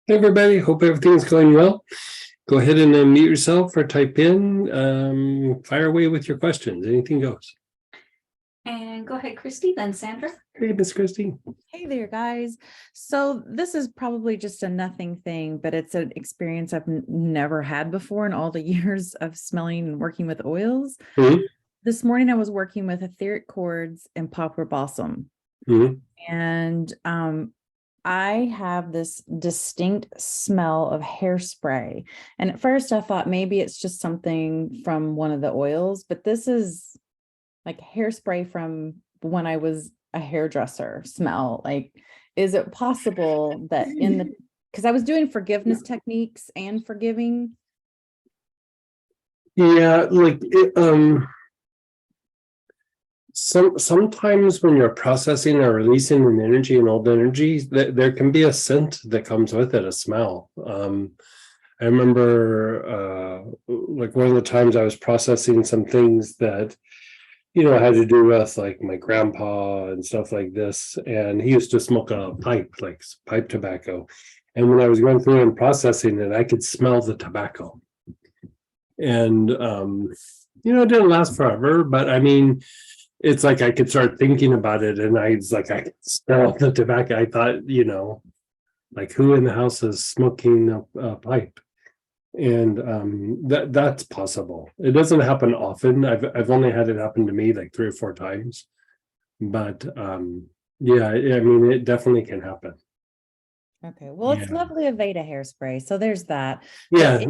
Hey everybody, hope everything's going well. Go ahead and unmute yourself or type in, fire away with your questions. Anything goes. And go ahead, Christy, then Sandra. Hey, Miss Christy. Hey there, guys. So this is probably just a nothing thing, but it's an experience I've never had before in all the years of smelling and working with oils. Mhm. This morning I was working with etheric cords and poplar balsam. Mhm. And I have this distinct smell of hairspray. And at first I thought maybe it's just something from one of the oils, but this is like hairspray from when I was a hairdresser smell. Like, is it possible that because I was doing forgiveness techniques and forgiving. Yeah, like sometimes when you're processing or releasing an energy and old energy, there can be a scent that comes with it, a smell. I remember like one of the times I was processing some things that had to do with like my grandpa and stuff like this. And he used to smoke a pipe, like pipe tobacco. And when I was going through and processing it, I could smell the tobacco. And, it didn't last forever, but I mean, it's like I could start thinking about it and I could smell the tobacco. I thought, like who in the house is smoking a pipe? And that's possible. It doesn't happen often. I've only had it happen to me like 3 or 4 times, but yeah, I mean it definitely can happen. Okay, well, it's lovely Aveda hairspray, so there's that. Yeah,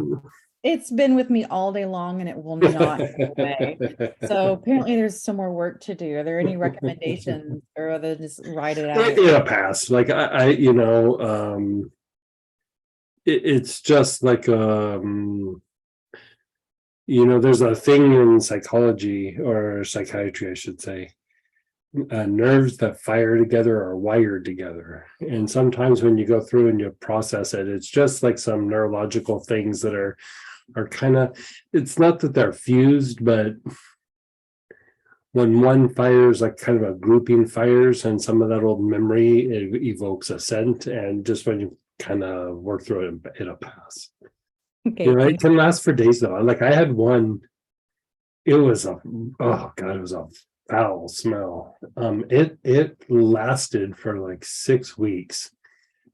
it's been with me all day long and it will not go away. So apparently there's some more work to do. Are there any recommendations, or are they just write it out? It'll pass. Like it's just like there's a thing in psychology or psychiatry, I should say. Nerves that fire together are wired together, and sometimes when you go through and you process it, it's just like some neurological things that are kind of, it's not that they're fused, but when one fires, like kind of a grouping fires, and some of that old memory, it evokes a scent, and just when you kind of work through it, it'll pass. Okay, It can last for days though. Like I had one, it was it was a foul smell. It lasted for like 6 weeks.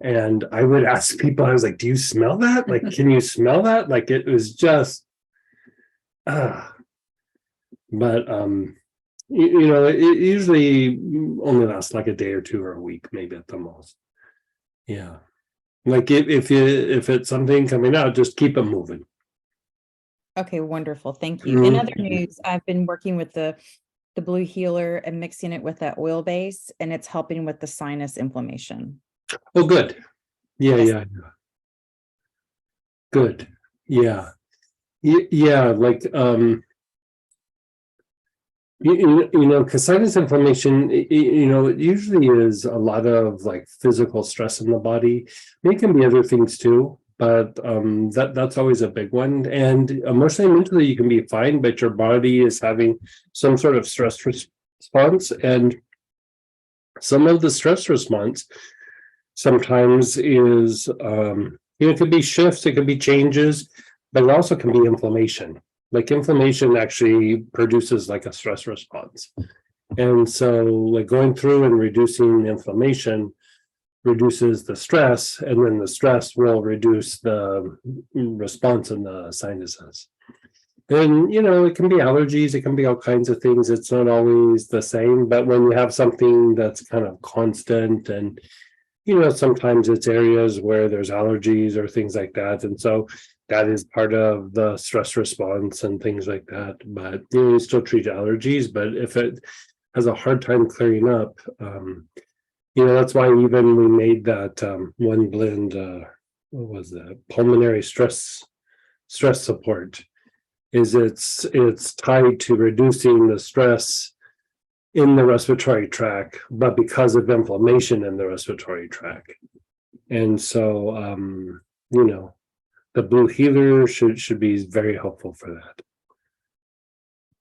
And I would ask people, I was like, do you smell that? Like, can you smell that? Like it was just but it usually only lasts like a day or 2 or a week, maybe at the most. Yeah. Like if it's something coming out, just keep it moving. Okay, wonderful. Thank you. In other news, I've been working with the blue healer and mixing it with that oil base, and it's helping with the sinus inflammation. Oh, good. Yeah, Yes. yeah. Good. Yeah. Yeah, like because sinus inflammation, it usually is a lot of like physical stress in the body. It can be other things too, but that's always a big one. And emotionally and mentally, you can be fine, but your body is having some sort of stress response, and some of the stress response sometimes is it could be shifts, it could be changes, but it also can be inflammation. Like inflammation actually produces like a stress response. And so like going through and reducing inflammation reduces the stress, and then the stress will reduce the response in the sinuses. And it can be allergies, it can be all kinds of things. It's not always the same, but when you have something that's kind of constant, and sometimes it's areas where there's allergies or things like that. And so that is part of the stress response and things like that. But you still treat allergies, but if it has a hard time clearing up, that's why even we made that one blend, what was that? Pulmonary stress support. It's tied to reducing the stress in the respiratory tract, but because of inflammation in the respiratory tract. And so, the blue healer should be very helpful for that.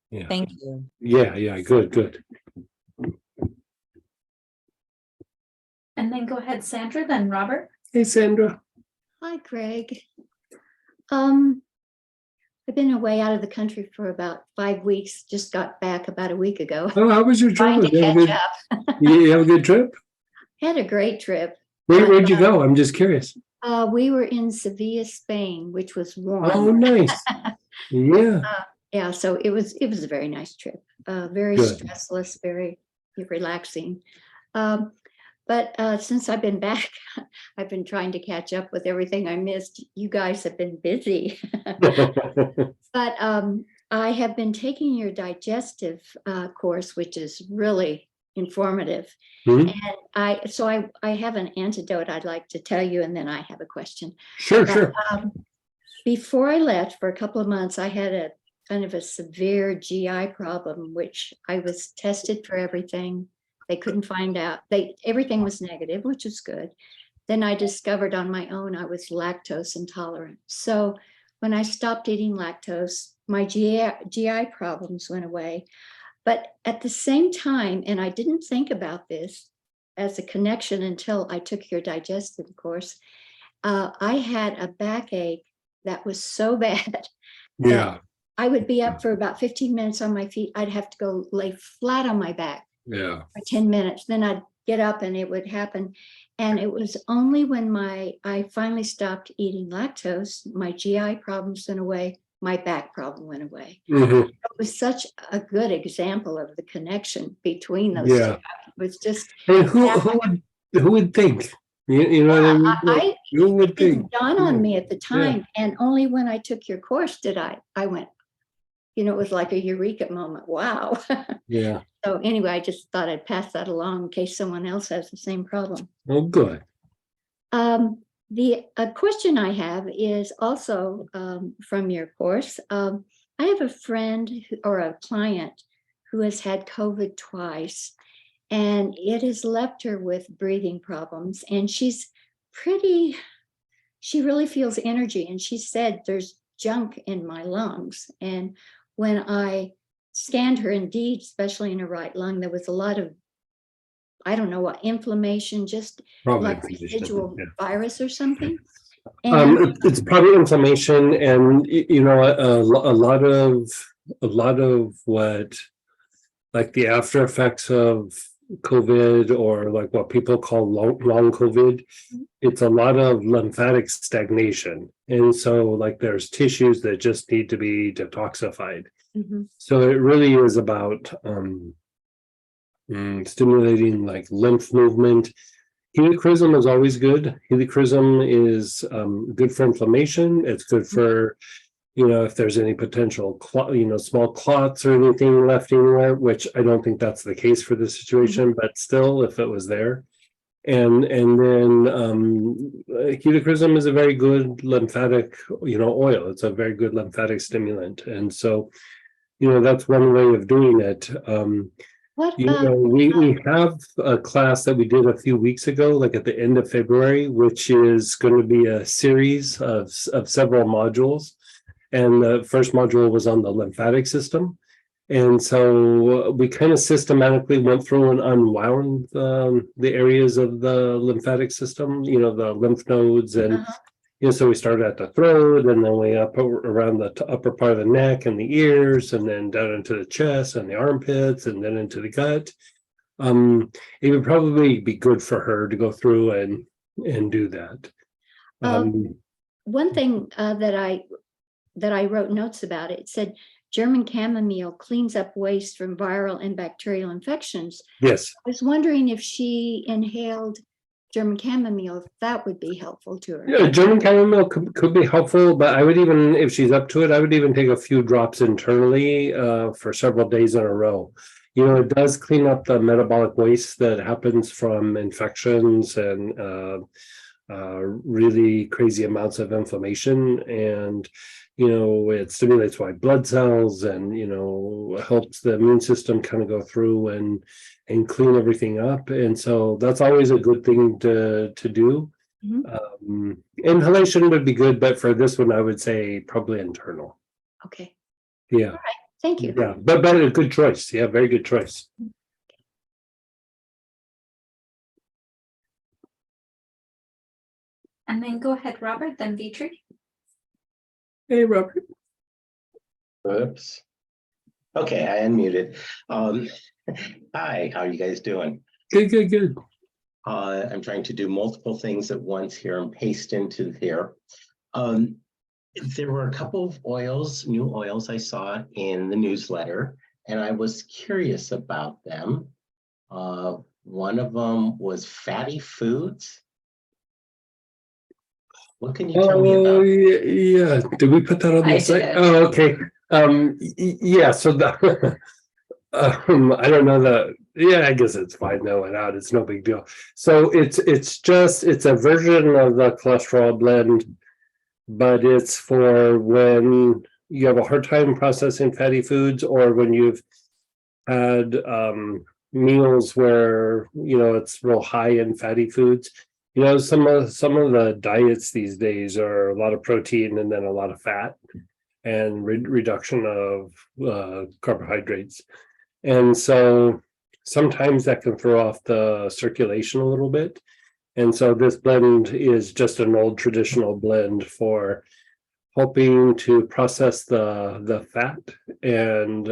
Yeah. Thank you. Yeah. Good. And then go ahead, Sandra, then Robert. Hey, Sandra. Hi, Greg. I've been away out of the country for about 5 weeks. Just got back about a week ago. Oh, how was your Trying trip? to You have a catch good, up. you have a good trip? Had a great trip. Where'd you go? I'm just curious. We were in Sevilla, Spain, which was warm. Oh, nice. Yeah, Yeah, so it was a very nice trip. Very Good. stressless, very relaxing. But since I've been back, I've been trying to catch up with everything I missed. You guys have been busy. But I have been taking your digestive course, which is really informative. Mhm. And I have an antidote I'd like to tell you, and then I have a question. Sure, But, sure. Before I left for a couple of months, I had a kind of a severe GI problem, which I was tested for everything. They couldn't find out. Everything was negative, which is good. Then I discovered on my own I was lactose intolerant. So when I stopped eating lactose, my GI problems went away. But at the same time, and I didn't think about this as a connection until I took your digestive course, I had a backache that was so bad Yeah, I would be up for about 15 minutes on my feet. I'd have to go lay flat on my back yeah. for 10 minutes. Then I'd get up and it would happen. And it was only when I finally stopped eating lactose, my GI problems went away, my back problem went away. Mhm. It was such a good example of the connection between those Yeah. two. It was just, And who would think? You know what I mean? Like, I who would it didn't think? dawn on me at the Yeah. time. And only when I took your course did I went, it was like a eureka moment. Wow. Yeah. So anyway, I just thought I'd pass that along in case someone else has the same problem. Oh, good. The question I have is also from your course. I have a friend or a client who has had COVID twice, and it has left her with breathing problems. And she really feels energy. And she said, there's junk in my lungs. And when I scanned her, indeed, especially in her right lung, there was a lot of, I don't know what, inflammation, just Probably like inflammation, residual yeah. virus or something. And It's probably inflammation, and a lot of what, like the after effects of COVID, or like what people call long COVID, it's a lot of lymphatic stagnation, and so like there's tissues that just need to be detoxified. Mhm. So it really is about stimulating like lymph movement. Helichrysum is always good. Helichrysum is good for inflammation. It's good for, if there's any potential small clots or anything left anywhere, which I don't think that's the case for this situation, but still, if it was there. And then helichrysum is a very good lymphatic, oil. It's a very good lymphatic stimulant. And so, that's one way of doing it. What We have a class that we did a few weeks ago, like at the end of February, which is going to be a series of several modules. And the first module was on the lymphatic system. And so we kind of systematically went through and unwound the areas of the lymphatic system, the lymph nodes. And so we started at the throat, and then way up around the upper part of the neck and the ears, and then down into the chest and the armpits, and then into the gut. It would probably be good for her to go through and do that. one thing that I wrote notes about, it said German chamomile cleans up waste from viral and bacterial infections. Yes. I was wondering if she inhaled German chamomile, if that would be helpful to her. Yeah, German chamomile could be helpful, but I would even, if she's up to it, I would even take a few drops internally for several days in a row. It does clean up the metabolic waste that happens from infections and really crazy amounts of inflammation. And, it stimulates white blood cells and, helps the immune system kind of go through and clean everything up. And so that's always a good thing to do. Inhalation would be good, but for this one, I would say probably internal. Okay. Yeah. All right. Thank you. Yeah, but a good choice. Yeah, very good choice. And then go ahead, Robert, then Vitri. Hey, Robert. Oops. Okay, I unmuted. Hi, how are you guys doing? Good. I'm trying to do multiple things at once here and paste into here. There were a couple of oils, new oils I saw in the newsletter, and I was curious about them. One of them was fatty foods. What can you tell me Oh, about? yeah. Did we put that on I the site? did. Oh, okay. Yeah, so the I don't know that. Yeah, I guess it's fine. No it out. It's no big deal. So it's a version of the cholesterol blend, but it's for when you have a hard time processing fatty foods or when you've had meals where it's real high in fatty foods. Some of the diets these days are a lot of protein and then a lot of fat and reduction of carbohydrates. And so sometimes that can throw off the circulation a little bit. And so this blend is just an old traditional blend for helping to process the fat. And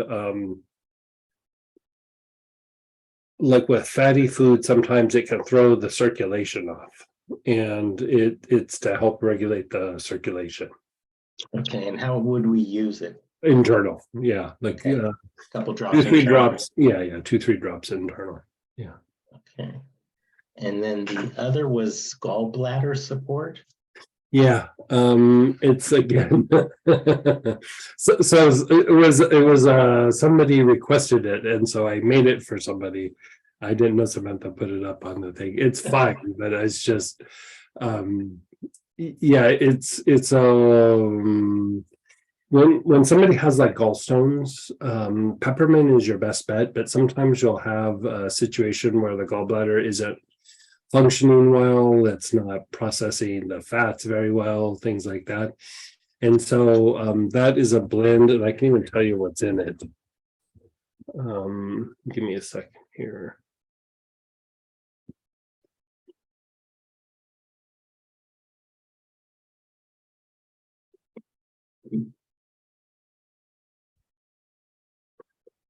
like with fatty food, sometimes it can throw the circulation off. And it's to help regulate the circulation. Okay, and how would we use it? Internal, yeah, like Okay. Couple drops. 2-3 internal? drops. Yeah, 2-3 drops internal. Okay. And then the other was gallbladder support. Yeah, it's again. so it was somebody requested it, and so I made it for somebody. I didn't know Samantha put it up on the thing. It's fine, but it's just yeah, it's when somebody has like gallstones, peppermint is your best bet, but sometimes you'll have a situation where the gallbladder isn't functioning well, it's not processing the fats very well, things like that. And so that is a blend, and I can even tell you what's in it. Give me a second here.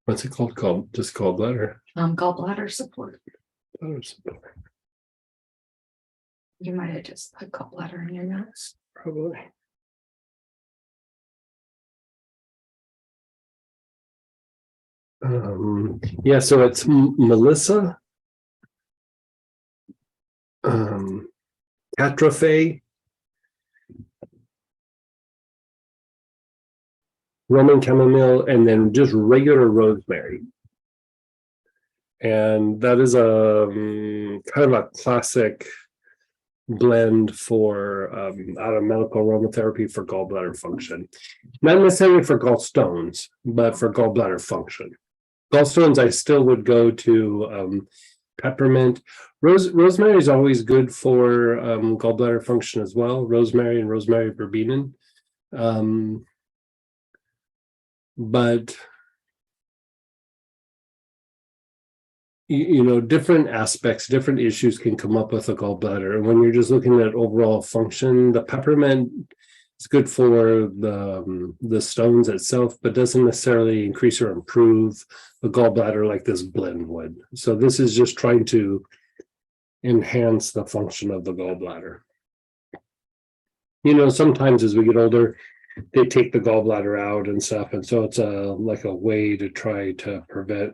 What's it called? Just gallbladder. Gallbladder support. Bladder support, You might have just put gallbladder in your notes. probably. Yeah, so it's Melissa Catrafe, Roman chamomile, and then just regular rosemary. And that is a kind of a classic blend for out of medical aromatherapy for gallbladder function. Not necessarily for gallstones, but for gallbladder function. Gallstones, I still would go to peppermint. Rosemary is always good for gallbladder function as well. Rosemary and rosemary verbena. But different aspects, different issues can come up with a gallbladder. And when you're just looking at overall function, the peppermint is good for the stones itself, but doesn't necessarily increase or improve the gallbladder like this blend would. So this is just trying to enhance the function of the gallbladder. Sometimes as we get older, they take the gallbladder out and stuff, and so it's like a way to try to prevent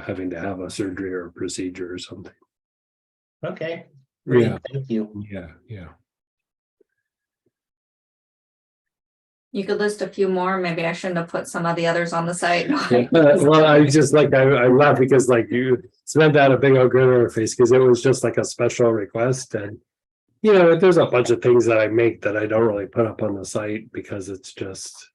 having to have a surgery or a procedure or something. Okay, great, Yeah. thank you. Yeah. You could list a few more. Maybe I shouldn't have put some of the others on the site. Well, I was just like I laugh because like you Samantha had a big old grin on her face because it was just like a special request. And there's a bunch of things that I make that I don't really put up on the site because it's just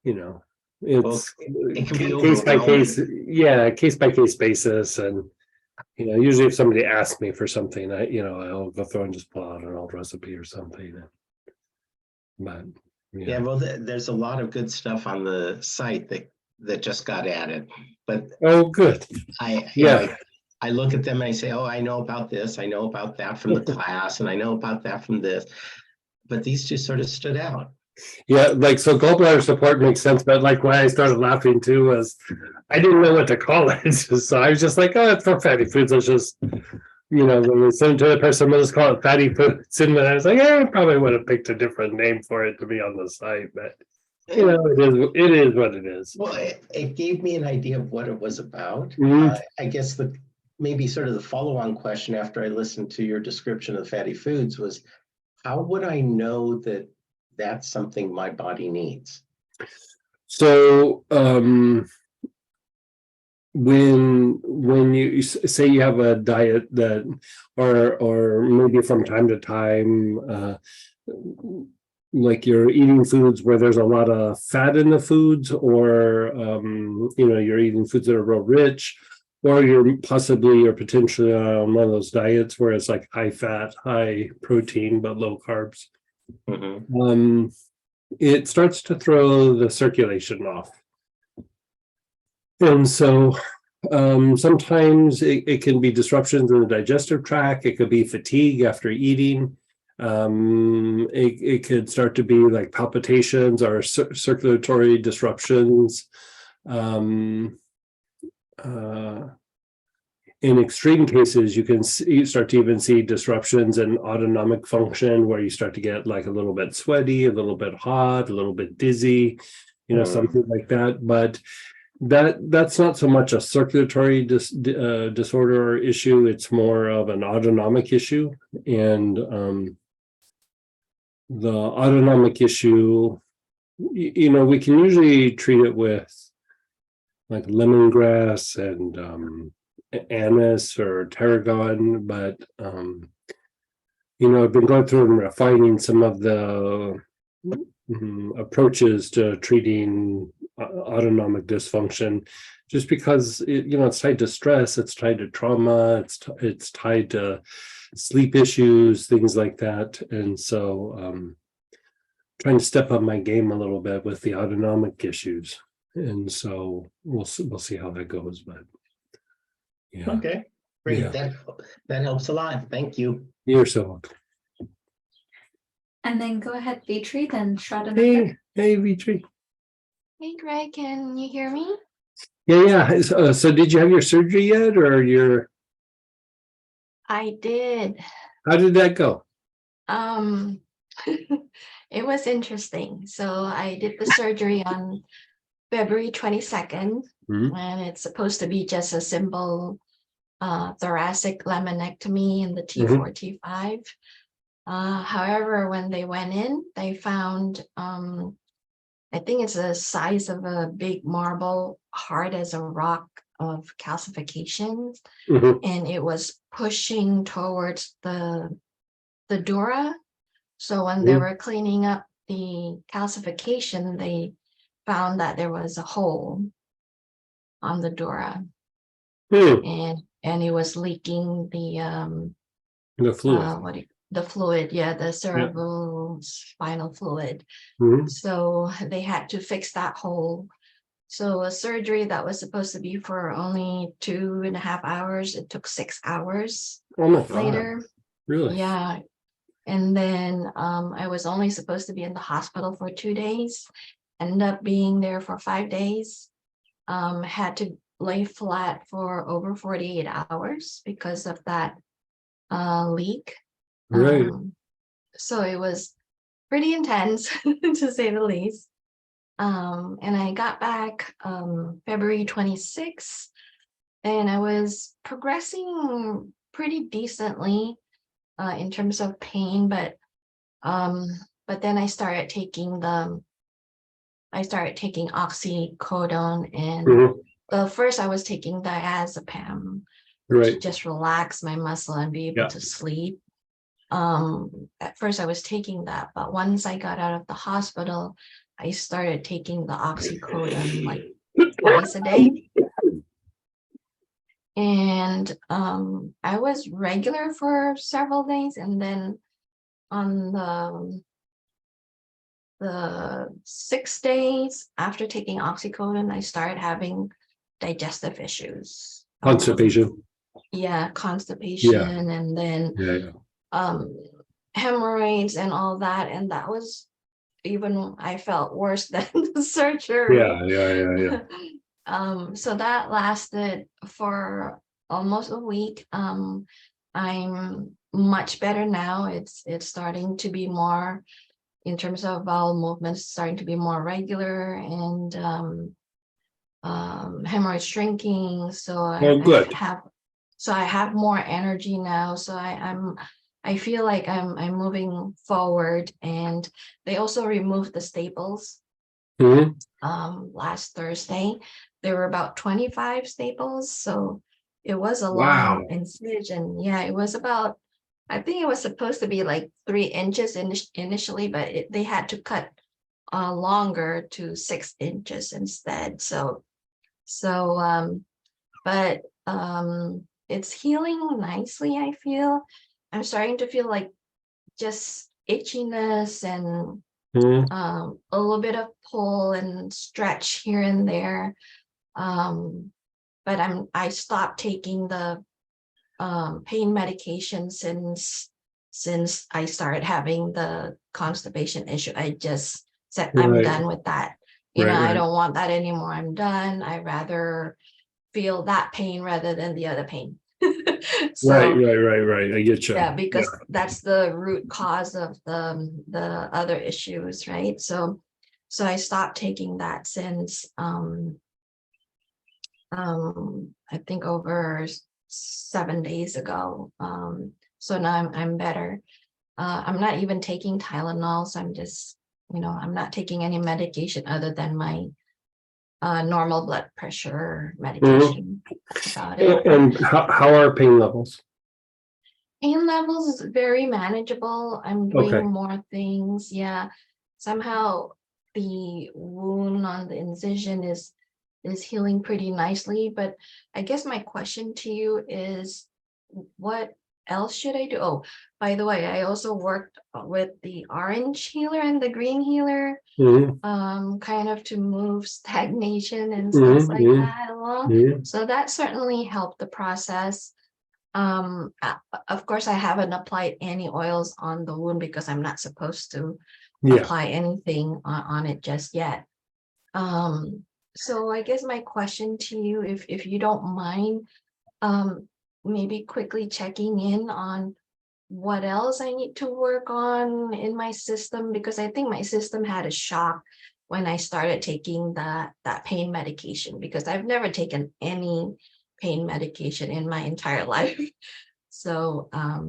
it's it can be case by case, overwhelming. case by case basis. And usually if somebody asks me for something, I'll go through and just pull out an old recipe or something. But Yeah, well, there's a lot of good stuff on the site that just got added, but oh, good. I I look at them and I say, oh, I know about this, I know about that from the class, and I know about that from this. But these two sort of stood out. Yeah, like so gallbladder support makes sense, but like why I started laughing too was I didn't know what to call it. So I was just like, oh, it's for fatty foods. It's just, when we sent to the person, we'll just call it fatty foods. And then I was like, I probably would have picked a different name for it to be on the site, but it is what it is. Well, it gave me an idea of what it was about. Mhm. I guess maybe sort of the follow-on question after I listened to your description of fatty foods was, how would I know that that's something my body needs? So when you say you have a diet that or maybe from time to time like you're eating foods where there's a lot of fat in the foods, or you're eating foods that are real rich, or you're possibly or potentially on one of those diets where it's like high fat, high protein but low carbs. Mhm. It starts to throw the circulation off. And so sometimes it can be disruptions in the digestive tract. It could be fatigue after eating. It could start to be like palpitations or circulatory disruptions. In extreme cases, you can start to even see disruptions in autonomic function, where you start to get like a little bit sweaty, a little bit hot, a little bit dizzy, something like that. But that's not so much a circulatory disorder or issue. It's more of an autonomic issue. And the autonomic issue, we can usually treat it with like lemongrass and anise or tarragon, but I've been going through and refining some of the approaches to treating autonomic dysfunction, just because it's tied to stress, it's tied to trauma, it's tied to sleep issues, things like that. And so trying to step up my game a little bit with the autonomic issues, and so we'll see how that goes. But yeah. Okay, great. Yeah. That helps a lot. Thank you. You're so welcome. And then go ahead, Vitri, then Shraddha. Hey, Vitri. Hey Greg, can you hear me? Yeah. So did you have your surgery yet, or I did. how did that go? It was interesting. So I did the surgery on February 22nd, Mhm. and it's supposed to be just a simple thoracic laminectomy in the T4, T5. However, when they went in, they found, I think it's the size of a big marble, hard as a rock, of calcifications, and it was pushing towards the dura. So when they were cleaning up the calcification, they found that there was a hole on the dura, and it was leaking The fluid. The fluid, the cerebral spinal fluid. Mhm. So they had to fix that hole. So a surgery that was supposed to be for only 2.5 hours, it took 6 hours Oh my God. later. Really? Yeah. And then I was only supposed to be in the hospital for 2 days, ended up being there for 5 days. Had to lay flat for over 48 hours because of that leak. Right. So it was pretty intense to say the least. And I got back February 26th, and I was progressing pretty decently in terms of pain, but then I started taking oxycodone, and first I was taking diazepam to just relax my muscle and be able to sleep. At first I was taking that, but once I got out of the hospital, I started taking the oxycodone like twice a day. And I was regular for several days, and then on the 6 days after taking oxycodone, I started having digestive issues. Constipation. constipation, and then Yeah. hemorrhoids and all that, and that was even I felt worse than the surgery. Yeah. So that lasted for almost a week. I'm much better now. It's starting to be more, in terms of bowel movements, starting to be more regular, and hemorrhoids shrinking. So Oh, good. I have more energy now. So I feel like I'm moving forward. And they also removed the staples Mhm. last Thursday. There were about 25 staples, so it was a Wow. long incision. Yeah, it was about, I think it was supposed to be like 3 inches initially, but they had to cut longer to 6 inches instead. But it's healing nicely, I feel. I'm starting to feel like just itchiness and Mhm. a little bit of pull and stretch here and there. But I stopped taking the pain medication since I started having the constipation issue. I just said I'm Right. done with that. I Right. don't want that anymore. I'm done. I rather feel that pain rather than the other pain. So Right. I get you. yeah, because that's the root cause of the other issues, right? So I stopped taking that since I think over 7 days ago. So now I'm better. I'm not even taking Tylenol, so I'm just, I'm not taking any medication other than my normal blood pressure medication. About it. And how are pain levels? Pain levels is very manageable. I'm doing Okay. more things. Yeah. Somehow the wound on the incision is healing pretty nicely. But I guess my question to you is, what else should I do? Oh, by the way, I also worked with the orange healer and the green healer, Mhm. kind of to move stagnation and stuff like Mhm. that along. Mhm. So that certainly helped the process. Of course, I haven't applied any oils on the wound because I'm not supposed to Yeah. apply anything on it just yet. So I guess my question to you, if you don't mind, maybe quickly checking in on what else I need to work on in my system, because I think my system had a shock when I started taking that pain medication, because I've never taken any pain medication in my entire life. So But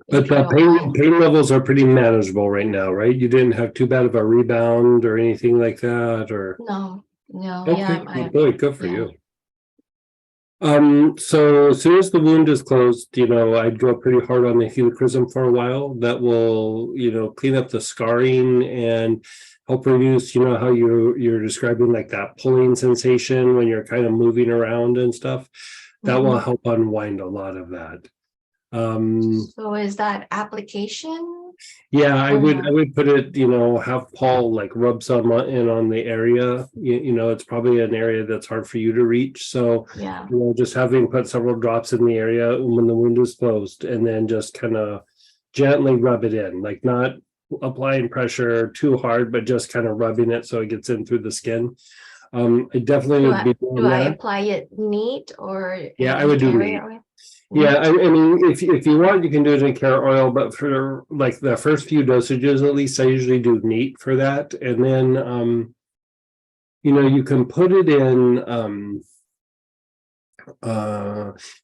if you the don't mind. pain levels are pretty manageable right now, right? You didn't have too bad of a rebound or anything like that, or No, okay, yeah, boy, good for yeah. you. So as soon as the wound is closed, I'd go pretty hard on the helichrysum for a while. That will, clean up the scarring and help reduce, how you're describing like that pulling sensation when you're kind of moving around and stuff. That will Mhm. help unwind a lot of that. So is that application Yeah, I or would no? put it, have Paul like rub some in on the area. It's probably an area that's hard for you to reach. So, Yeah. just having put several drops in the area when the wound is closed, and then just kind of gently rub it in, like not applying pressure too hard, but just kind of rubbing it so it gets in through the skin. I definitely would be Do doing I that. apply it neat or Yeah, I in would do carrier neat. oil? Yeah, Neat? I mean, if you want, you can do it in carrot oil, but for like the first few dosages, at least I usually do neat for that. And then, you can put it in,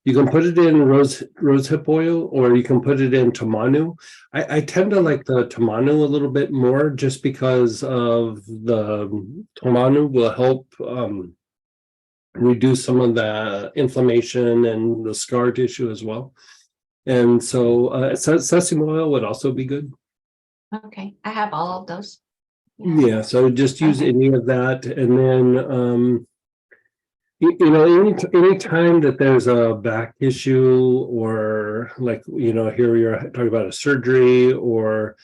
you can put it in rosehip oil, or you can put it in tamanu. I tend to like the tamanu a little bit more, just because of the tamanu will help, reduce some of the inflammation and the scar tissue as well. And so sesame oil would also be good. Okay, I have all of those. Yeah, so just use Okay. any of that. And then any time that there's a back issue, or like, here you're talking about a surgery, or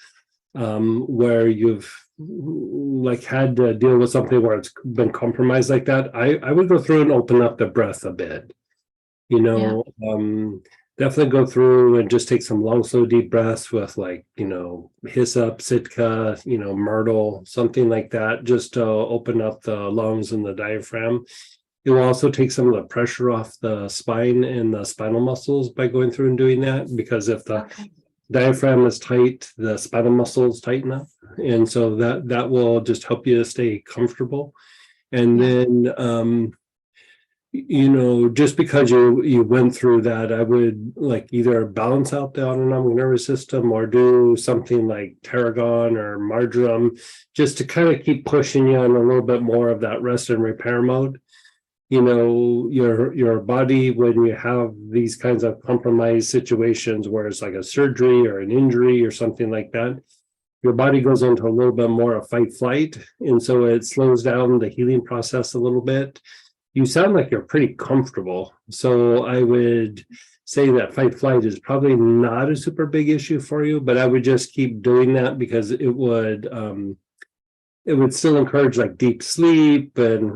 where you've like had to deal with something where it's been compromised like that, I would go through and open up the breath a bit. You know, definitely go through and just take some long, slow, deep breaths with like, hyssop, Sitka, myrtle, something like that, just to open up the lungs and the diaphragm. It will also take some of the pressure off the spine and the spinal muscles by going through and doing that, because if the Okay. diaphragm is tight, the spinal muscles tighten up. And so that will just help you to stay comfortable. And Yeah. then, just because you went through that, I would like either balance out the autonomic nervous system or do something like tarragon or marjoram, just to kind of keep pushing you on a little bit more of that rest and repair mode. Your body, when you have these kinds of compromised situations where it's like a surgery or an injury or something like that, your body goes into a little bit more of fight flight, and so it slows down the healing process a little bit. You sound like you're pretty comfortable, so I would say that fight flight is probably not a super big issue for you, but I would just keep doing that, because it would still encourage like deep sleep and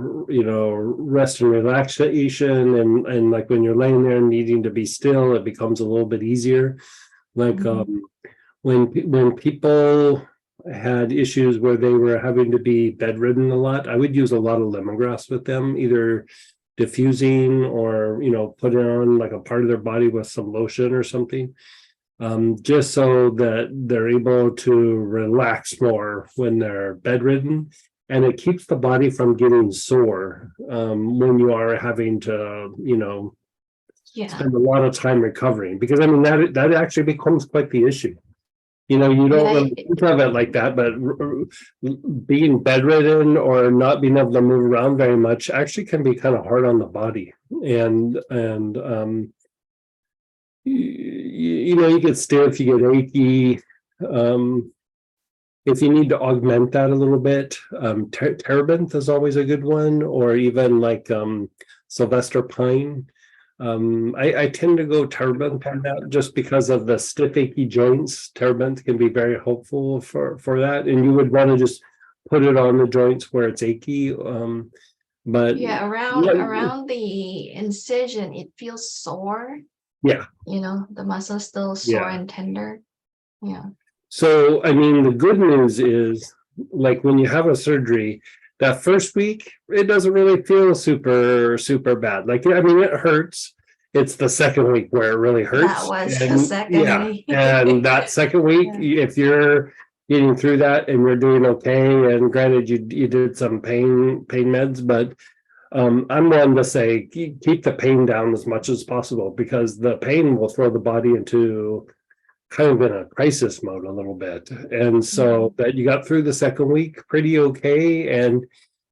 rest and relaxation, and like when you're laying there needing to be still, it becomes a little bit easier. Like Mhm. when people had issues where they were having to be bedridden a lot, I would use a lot of lemongrass with them, either diffusing or put it on like a part of their body with some lotion or something, just so that they're able to relax more when they're bedridden. And it keeps the body from getting sore when you are having to Yeah. spend a lot of time recovering, because I mean that actually becomes quite the issue. You don't Yeah, really think of it like that, but being bedridden or not being able to move around very much actually can be kind of hard on the body. And you get stiff, you get achy. If you need to augment that a little bit, terebinth is always a good one, or even like Sylvester pine. I tend to go terebinth on that just because of the stiff, achy joints. Terebinth can be very helpful for that, and you would want to just put it on the joints where it's achy. But Yeah, around the incision, it feels sore. yeah, The muscle still sore yeah. and tender. Yeah. So, I mean, the good news is, like when you have a surgery, that first week, it doesn't really feel super, super bad. Like, I mean, it hurts. It's the second week where it really hurts. That was the And second yeah, week. and that second week, Yeah. if you're getting through that and you're doing okay, and granted, you did some pain meds, but I'm one to say keep the pain down as much as possible, because the pain will throw the body into kind of in a crisis mode a little bit. And so that you got through the second week pretty okay. And,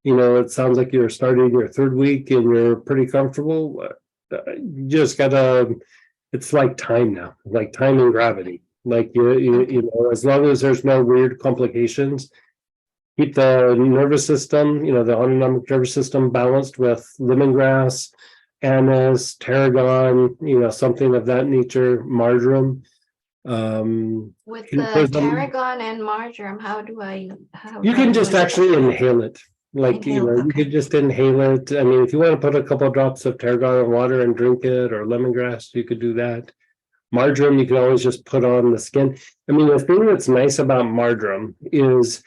it sounds like you're starting your third week and you're pretty comfortable. You just gotta, it's like time now, like time and gravity. Like as long as there's no weird complications, keep the nervous system, the autonomic nervous system balanced with lemongrass, anise, tarragon, something of that nature, marjoram. With You the tarragon and marjoram, how do You can just use it? actually inhale it. Like, Inhale, you okay. could just inhale it. I mean, if you want to put a couple of drops of tarragon in water and drink it, or lemongrass, you could do that. Marjoram, you can always just put on the skin. I mean, the thing that's nice about marjoram is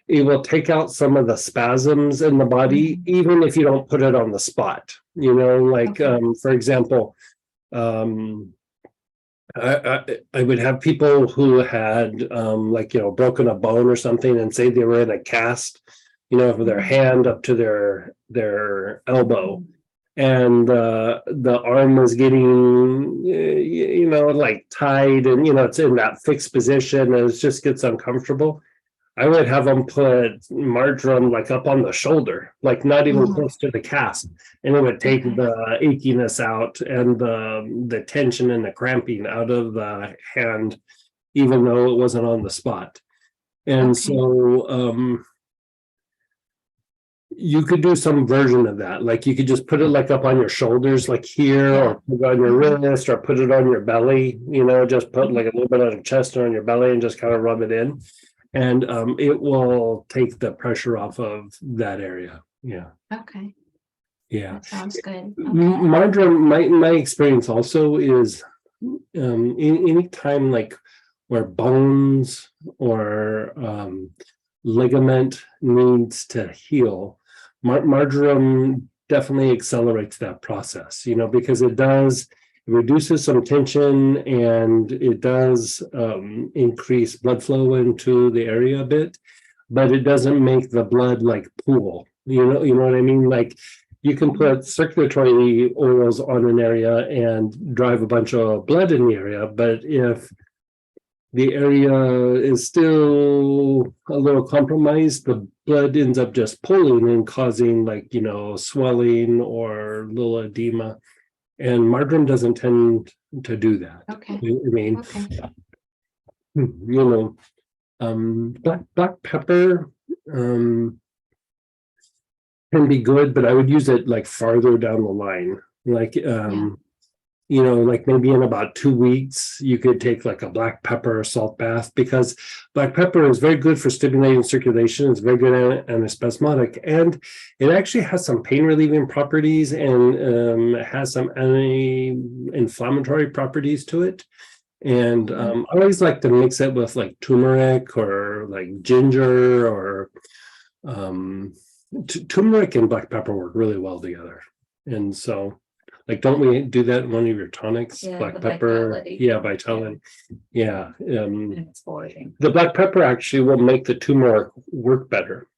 it will take out some of the spasms in the body, even if you don't put it on the spot. Like, Okay. for example, I would have people who had broken a bone or something, and say they were in a cast, for their hand up to their elbow, and the arm was getting like tied, and it's in that fixed position, and it just gets uncomfortable. I would have them put marjoram like up on the shoulder, like not even close to the cast, and it would take Okay. the achiness out and the tension and the cramping out of the hand, even though it wasn't on the spot. And Okay. so you could do some version of that. Like you could just put it like up on your shoulders, like here, Yeah. or put it on your wrist, or put it on your belly, just put like a little bit on your chest or on your belly and just kind of rub it in. And it will take the pressure off of that area. Yeah. Okay. Yeah. That sounds good. Marjoram, my experience also is in any time like where bones or ligament needs to heal, marjoram definitely accelerates that process, because it reduces some tension, and it does increase blood flow into the area a bit, but it doesn't make the blood like pool. You know what I mean? Like, you can put circulatory oils on an area and drive a bunch of blood in the area, but if the area is still a little compromised, the blood ends up just pulling and causing like, swelling or little edema. And marjoram doesn't tend to do that. Okay. I mean, Okay. black pepper can be good, but I would use it like farther down the line. Like, like maybe in about 2 weeks, you could take like a black pepper salt bath, because black pepper is very good for stimulating circulation. It's very good antispasmodic, and it actually has some pain relieving properties, and has some anti-inflammatory properties to it. And I always like to mix it with like turmeric or like ginger, or turmeric and black pepper work really well together. And so, like, don't we do that in one of your tonics? Yeah, Black the pepper, Vitality. Vitality. Yeah. It's foraging. The black pepper actually will make the turmeric work better.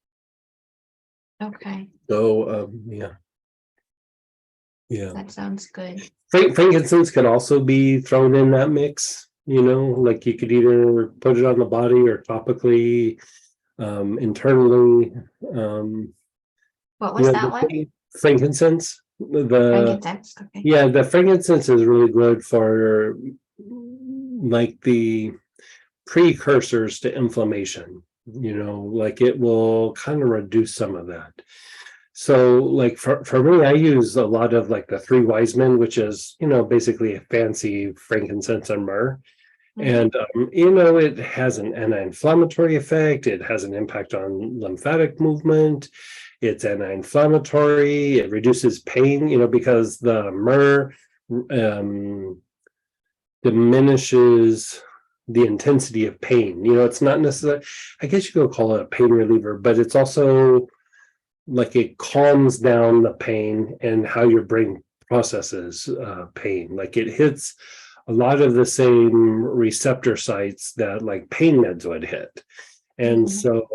Okay. So, yeah. That sounds good. Frankincense could also be thrown in that mix. Like you could either put it on the body or topically, internally. What was that one? Frankincense. Frankincense. Okay. Yeah, the frankincense is really good for like the precursors to inflammation. Like it will kind of reduce some of that. So like for me, I use a lot of like the Three Wise Men, which is, basically a fancy frankincense and myrrh. And, it has an anti-inflammatory effect. It has an impact on lymphatic movement. It's anti-inflammatory. It reduces pain, because the myrrh diminishes the intensity of pain. It's not necessarily, I guess you could call it a pain reliever, but it's also like it calms down the pain and how your brain processes pain. Like it hits a lot of the same receptor sites that like pain meds would hit. And so,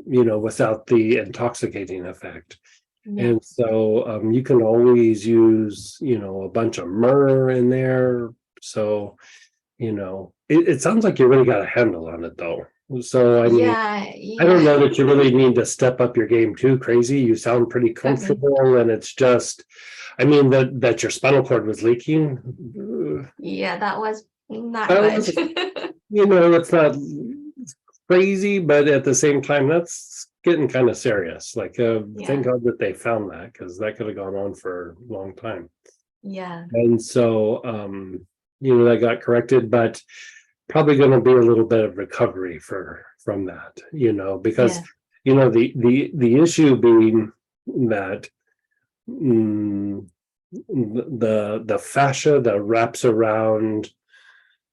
without the intoxicating effect. Yeah. And so you can always use, a bunch of myrrh in there. So, it sounds like you really got a handle on it though. So, I mean, I don't know that you really need to step up your game too crazy. You sound pretty comfortable, and it's just, I mean, that your spinal cord was leaking. Yeah, that was not That good. It's not crazy, but at the same time, that's getting kind of serious. Like, thank God that they found that, because that could have gone on for a long time. Yeah. And so, that got corrected, but probably going to be a little bit of recovery from that, because, the issue being that the fascia that wraps around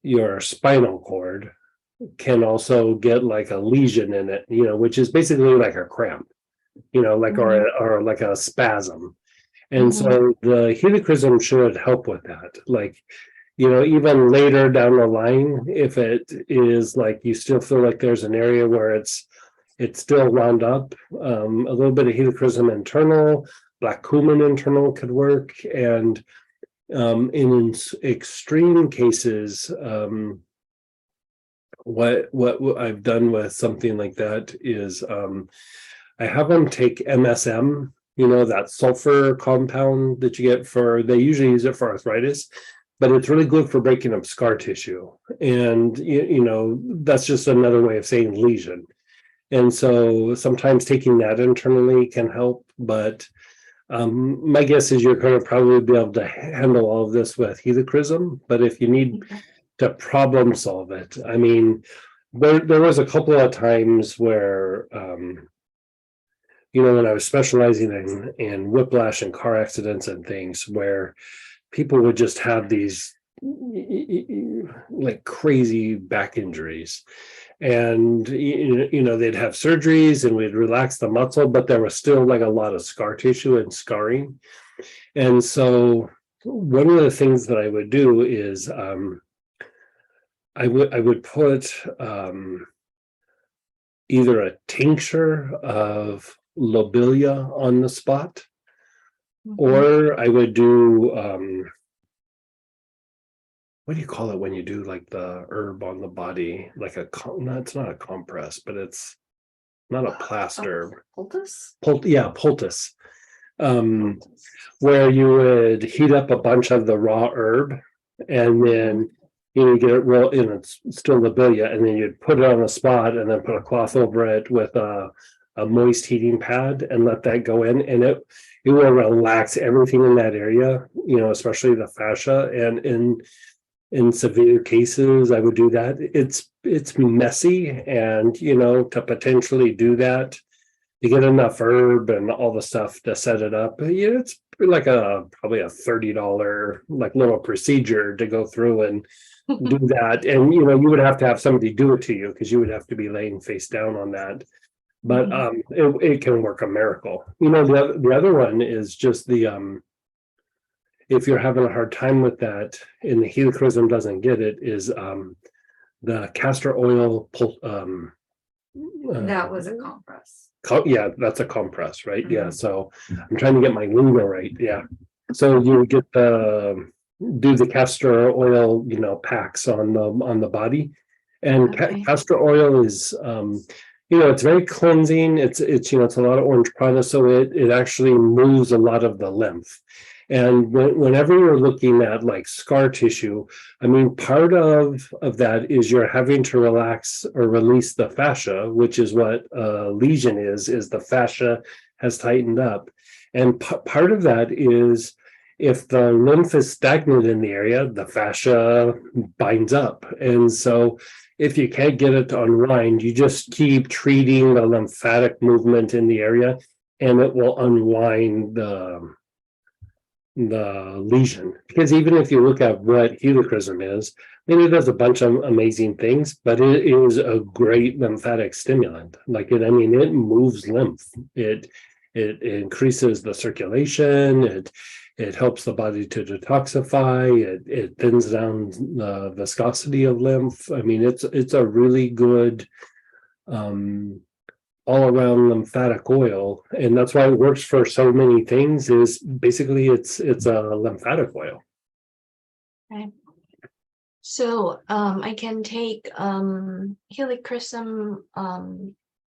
your spinal cord can also get like a lesion in it, which is basically like a cramp, like or like a spasm. And so the helichrysum should help with that. Like, even later down the line, if it is like you still feel like there's an area where it's still wound up, a little bit of helichrysum internal, black cumin internal could work. And in extreme cases, what I've done with something like that is I have them take MSM, that sulfur compound that you get they usually use it for arthritis, but it's really good for breaking up scar tissue. And, that's just another way of saying lesion. And so sometimes taking that internally can help, but my guess is you're going to probably be able to handle all of this with helichrysum. But if you need to problem solve it, I mean, there was a couple of times where when I was specializing in whiplash and car accidents and things where people would just have these like crazy back injuries. And, they'd have surgeries and we'd relax the muscle, but there was still like a lot of scar tissue and scarring. And so one of the things that I would do is I would put either a tincture of lobelia on the spot, or I would do what do you call it when you do like the herb on the body, like no, it's not a compress, but it's not a plaster. Poultice? Poultice. Where you would heat up a bunch of the raw herb, and then you get it real, it's still lobelia, and then you'd put it on a spot and then put a cloth over it with a moist heating pad and let that go in, and it will relax everything in that area, especially the fascia. And in severe cases, I would do that. It's messy, and to potentially do that, you get enough herb and all the stuff to set it up. It's like probably a $30 like little procedure to go through and do that. And you would have to have somebody do it to you, because you would have to be laying face down on that. But it can work a miracle. The other one is just if you're having a hard time with that and the helichrysum doesn't get it, is the castor oil. That was a compress. Yeah, that's a compress, right? Yeah. So I'm trying to get my lingo right. Yeah. So you get do the castor oil, packs on the body, and Okay. castor oil is, it's very cleansing. It's a lot of orange product, so it actually moves a lot of the lymph. And whenever you're looking at like scar tissue, I mean, part of that is you're having to relax or release the fascia, which is what a lesion is the fascia has tightened up. And part of that is if the lymph is stagnant in the area, the fascia binds up. And so if you can't get it to unwind, you just keep treating the lymphatic movement in the area, and it will unwind the lesion. Because even if you look at what helichrysum is, it does a bunch of amazing things, but it is a great lymphatic stimulant. It moves lymph. It increases the circulation. It helps the body to detoxify. It thins down the viscosity of lymph. I mean, it's a really good all-around lymphatic oil, and that's why it works for so many things. Is basically it's a lymphatic oil. Okay. So I can take helichrysum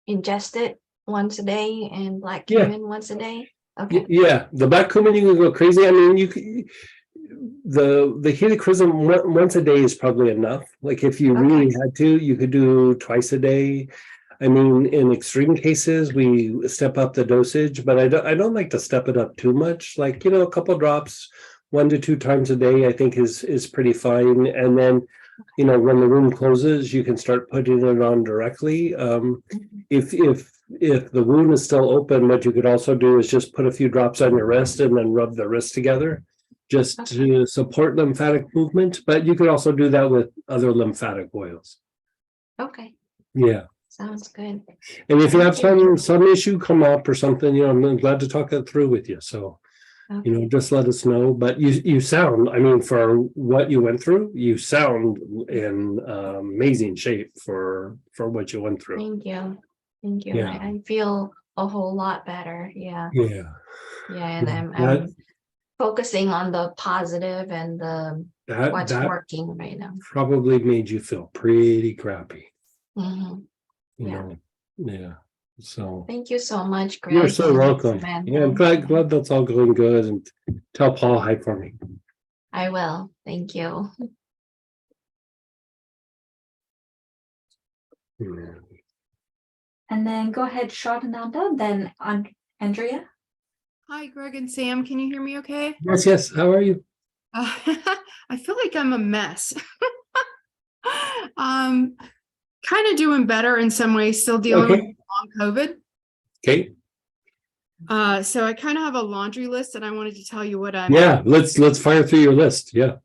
ingested once a day and black Yeah. cumin once a day. Okay. Yeah, the black cumin, you can go crazy. I mean, the helichrysum once a day is probably enough. Like if you really had to, you could do twice a day. I mean, in extreme cases, we step up the dosage, but I don't like to step it up too much. Like, a couple drops, 1 to 2 times a day, I think is pretty fine. And then, when the wound closes, you can start putting it on directly. If the wound is still open, what you could also do is just put a few drops on your wrist and then rub the wrist together, just to support lymphatic movement. But you could also do that with other lymphatic oils. Okay. Yeah. Sounds good. And if you have some issue come up or something, I'm glad to talk it through with you. So, just let us know. But you sound, I mean, for what you went through, you sound in amazing shape for what you went through. Thank you. Thank you. Yeah. I feel a whole lot better. Yeah. Yeah. Yeah. And I'm focusing on the positive and what's that working right now. probably made you feel pretty crappy. Mhm. Yeah. So Thank you so much, Greg. you're so and welcome. Samantha. Yeah, I'm glad that's all going good. And tell Paul hi for me. I will. Thank you. Yeah. And then go ahead, Shadananda, then Andrea. Hi, Greg and Sam. Can you hear me okay? Yes. How are you? I feel like I'm a mess. Kind of doing better in some ways, still dealing with long COVID. Okay. So I kind of have a laundry list and I wanted to tell you what I'm. Yeah, let's fire through your list. Yeah.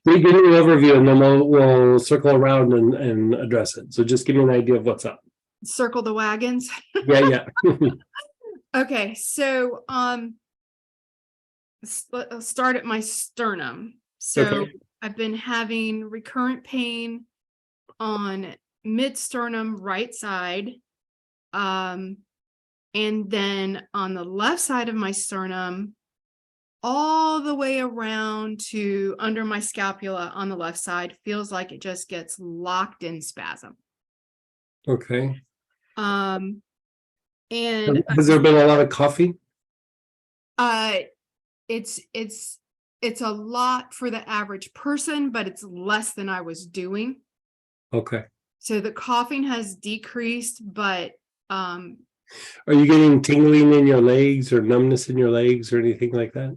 Give me an overview and then we'll circle around and address it. So just give me an idea of what's up. Circle the wagons. Yeah, yeah. Okay, so let's start at my sternum. So Okay. I've been having recurrent pain on mid sternum right side. And then on the left side of my sternum, all the way around to under my scapula on the left side, feels like it just gets locked in spasm. Okay. And Has there been a lot of coffee? it's a lot for the average person, but it's less than I was doing. Okay. So the coughing has decreased, but Are you getting tingling in your legs or numbness in your legs or anything like that?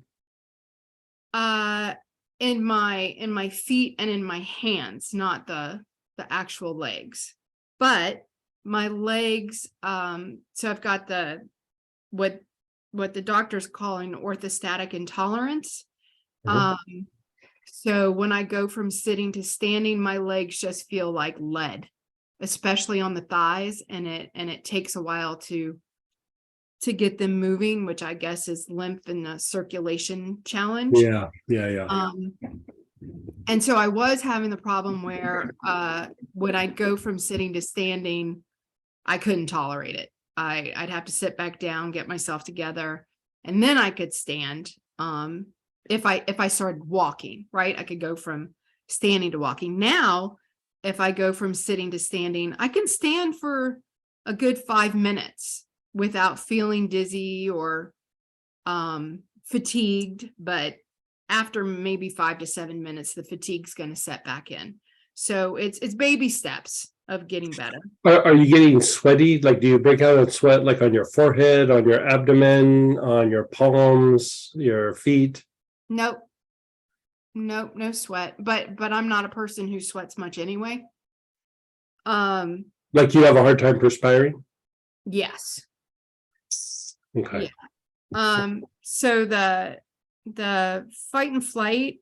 in my feet and in my hands, not the actual legs. But my legs, so I've got what the doctors call an orthostatic intolerance. So when I go from sitting to standing, my legs just feel like lead, especially on the thighs, and it takes a while to get them moving, which I guess is lymph and the circulation challenge. Yeah. And so I was having the problem where when I go from sitting to standing, I couldn't tolerate it. I'd have to sit back down, get myself together, and then I could stand. If I started walking, right, I could go from standing to walking. Now, if I go from sitting to standing, I can stand for a good 5 minutes without feeling dizzy or fatigued. But after maybe 5 to 7 minutes, the fatigue's going to set back in. So it's baby steps of getting better. Are you getting sweaty? Like, do you break out in sweat like on your forehead, on your abdomen, on your palms, your feet? Nope, no sweat. But I'm not a person who sweats much anyway. Like you have a hard time perspiring? Yes. Okay. Yeah. So the fight and flight,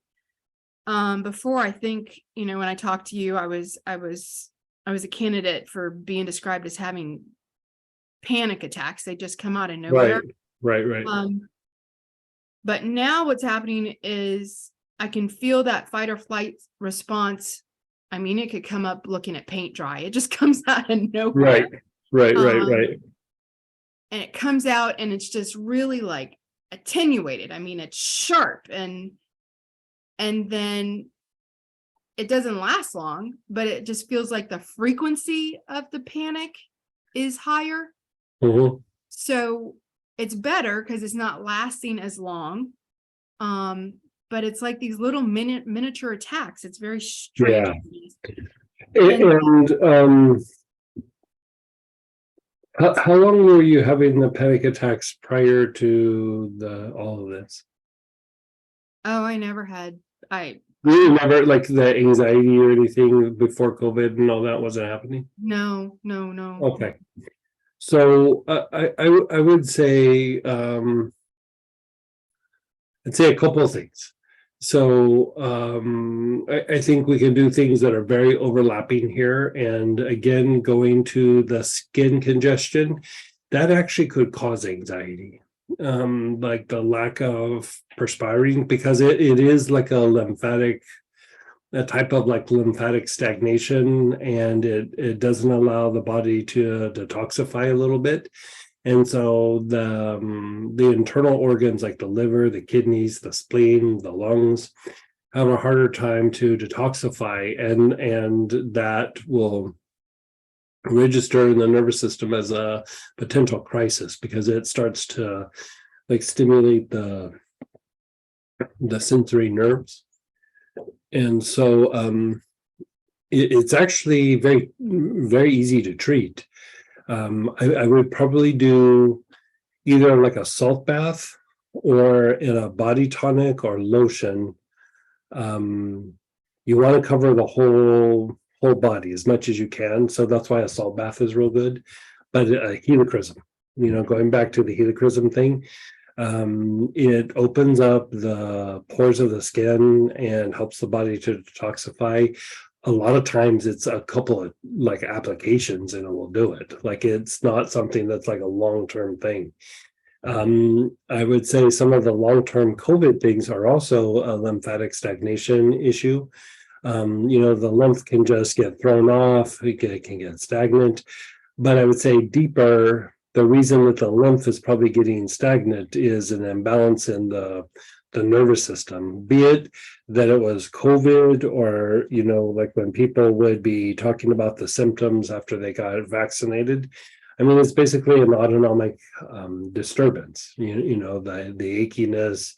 before, I think, when I talked to you, I was a candidate for being described as having panic attacks. They just come out of nowhere. Right. But now what's happening is I can feel that fight or flight response. I mean, it could come up looking at paint dry. It just comes out of nowhere. Right. And it comes out and it's just really like attenuated. I mean, it's sharp and then it doesn't last long, but it just feels like the frequency of the panic is higher. Mhm. So it's better because it's not lasting as long. But it's like these little miniature attacks. It's very strange. And how long were you having the panic attacks prior to all of this? Oh, I never had. You never, like, the anxiety or anything before COVID and all that wasn't happening? No. Okay. So I would say I'd say a couple of things. So I think we can do things that are very overlapping here. And again, going to the skin congestion, that actually could cause anxiety. Like the lack of perspiring, because it is like a type of like lymphatic stagnation, and it doesn't allow the body to detoxify a little bit. And so the internal organs like the liver, the kidneys, the spleen, the lungs have a harder time to detoxify, and that will register in the nervous system as a potential crisis, because it starts to like stimulate the sensory nerves. And so it's actually very, very easy to treat. I would probably do either like a salt bath or in a body tonic or lotion. You want to cover the whole body as much as you can. So that's why a salt bath is real good. But helichrysum, going back to the helichrysum thing, it opens up the pores of the skin and helps the body to detoxify. A lot of times it's a couple of like applications and it will do it. Like it's not something that's like a long-term thing. I would say some of the long-term COVID things are also a lymphatic stagnation issue. The lymph can just get thrown off, it can get stagnant. But I would say deeper, the reason that the lymph is probably getting stagnant is an imbalance in the nervous system, be it that it was COVID or, like when people would be talking about the symptoms after they got vaccinated. I mean, it's basically an autonomic disturbance, the achiness,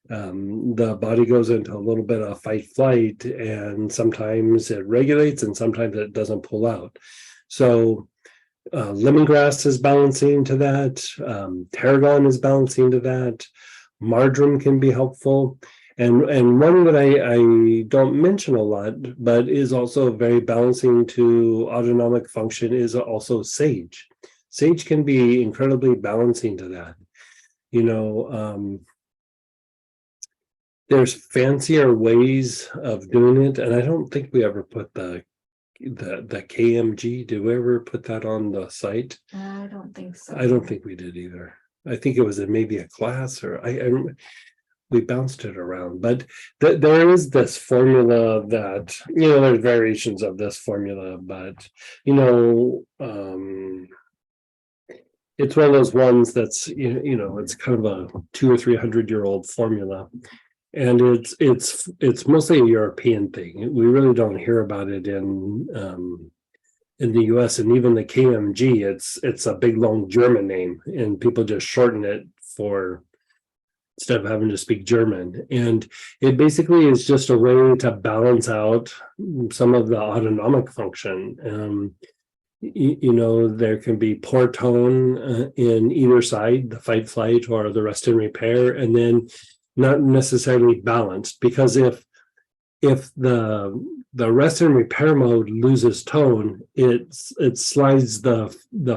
the body goes into a little bit of fight flight, and sometimes it regulates and sometimes it doesn't pull out. So lemongrass is balancing to that. Tarragon is balancing to that. Marjoram can be helpful. And one that I don't mention a lot, but is also very balancing to autonomic function is also sage. Sage can be incredibly balancing to that. There's fancier ways of doing it, and I don't think we ever put the KMG. Did we ever put that on the site? I don't think so. I don't think we did either. I think it was in maybe a class, or we bounced it around. But there is this formula that there's variations of this formula, but it's one of those ones that's it's kind of a 200 or 300-year-old formula. And it's mostly a European thing. We really don't hear about it in the US, and even the KMG, it's a big long German name, and people just shorten it for instead of having to speak German. And it basically is just a way to balance out some of the autonomic function. There can be poor tone in either side, the fight, flight, or the rest and repair, and then not necessarily balanced, because if the rest and repair mode loses tone, it slides the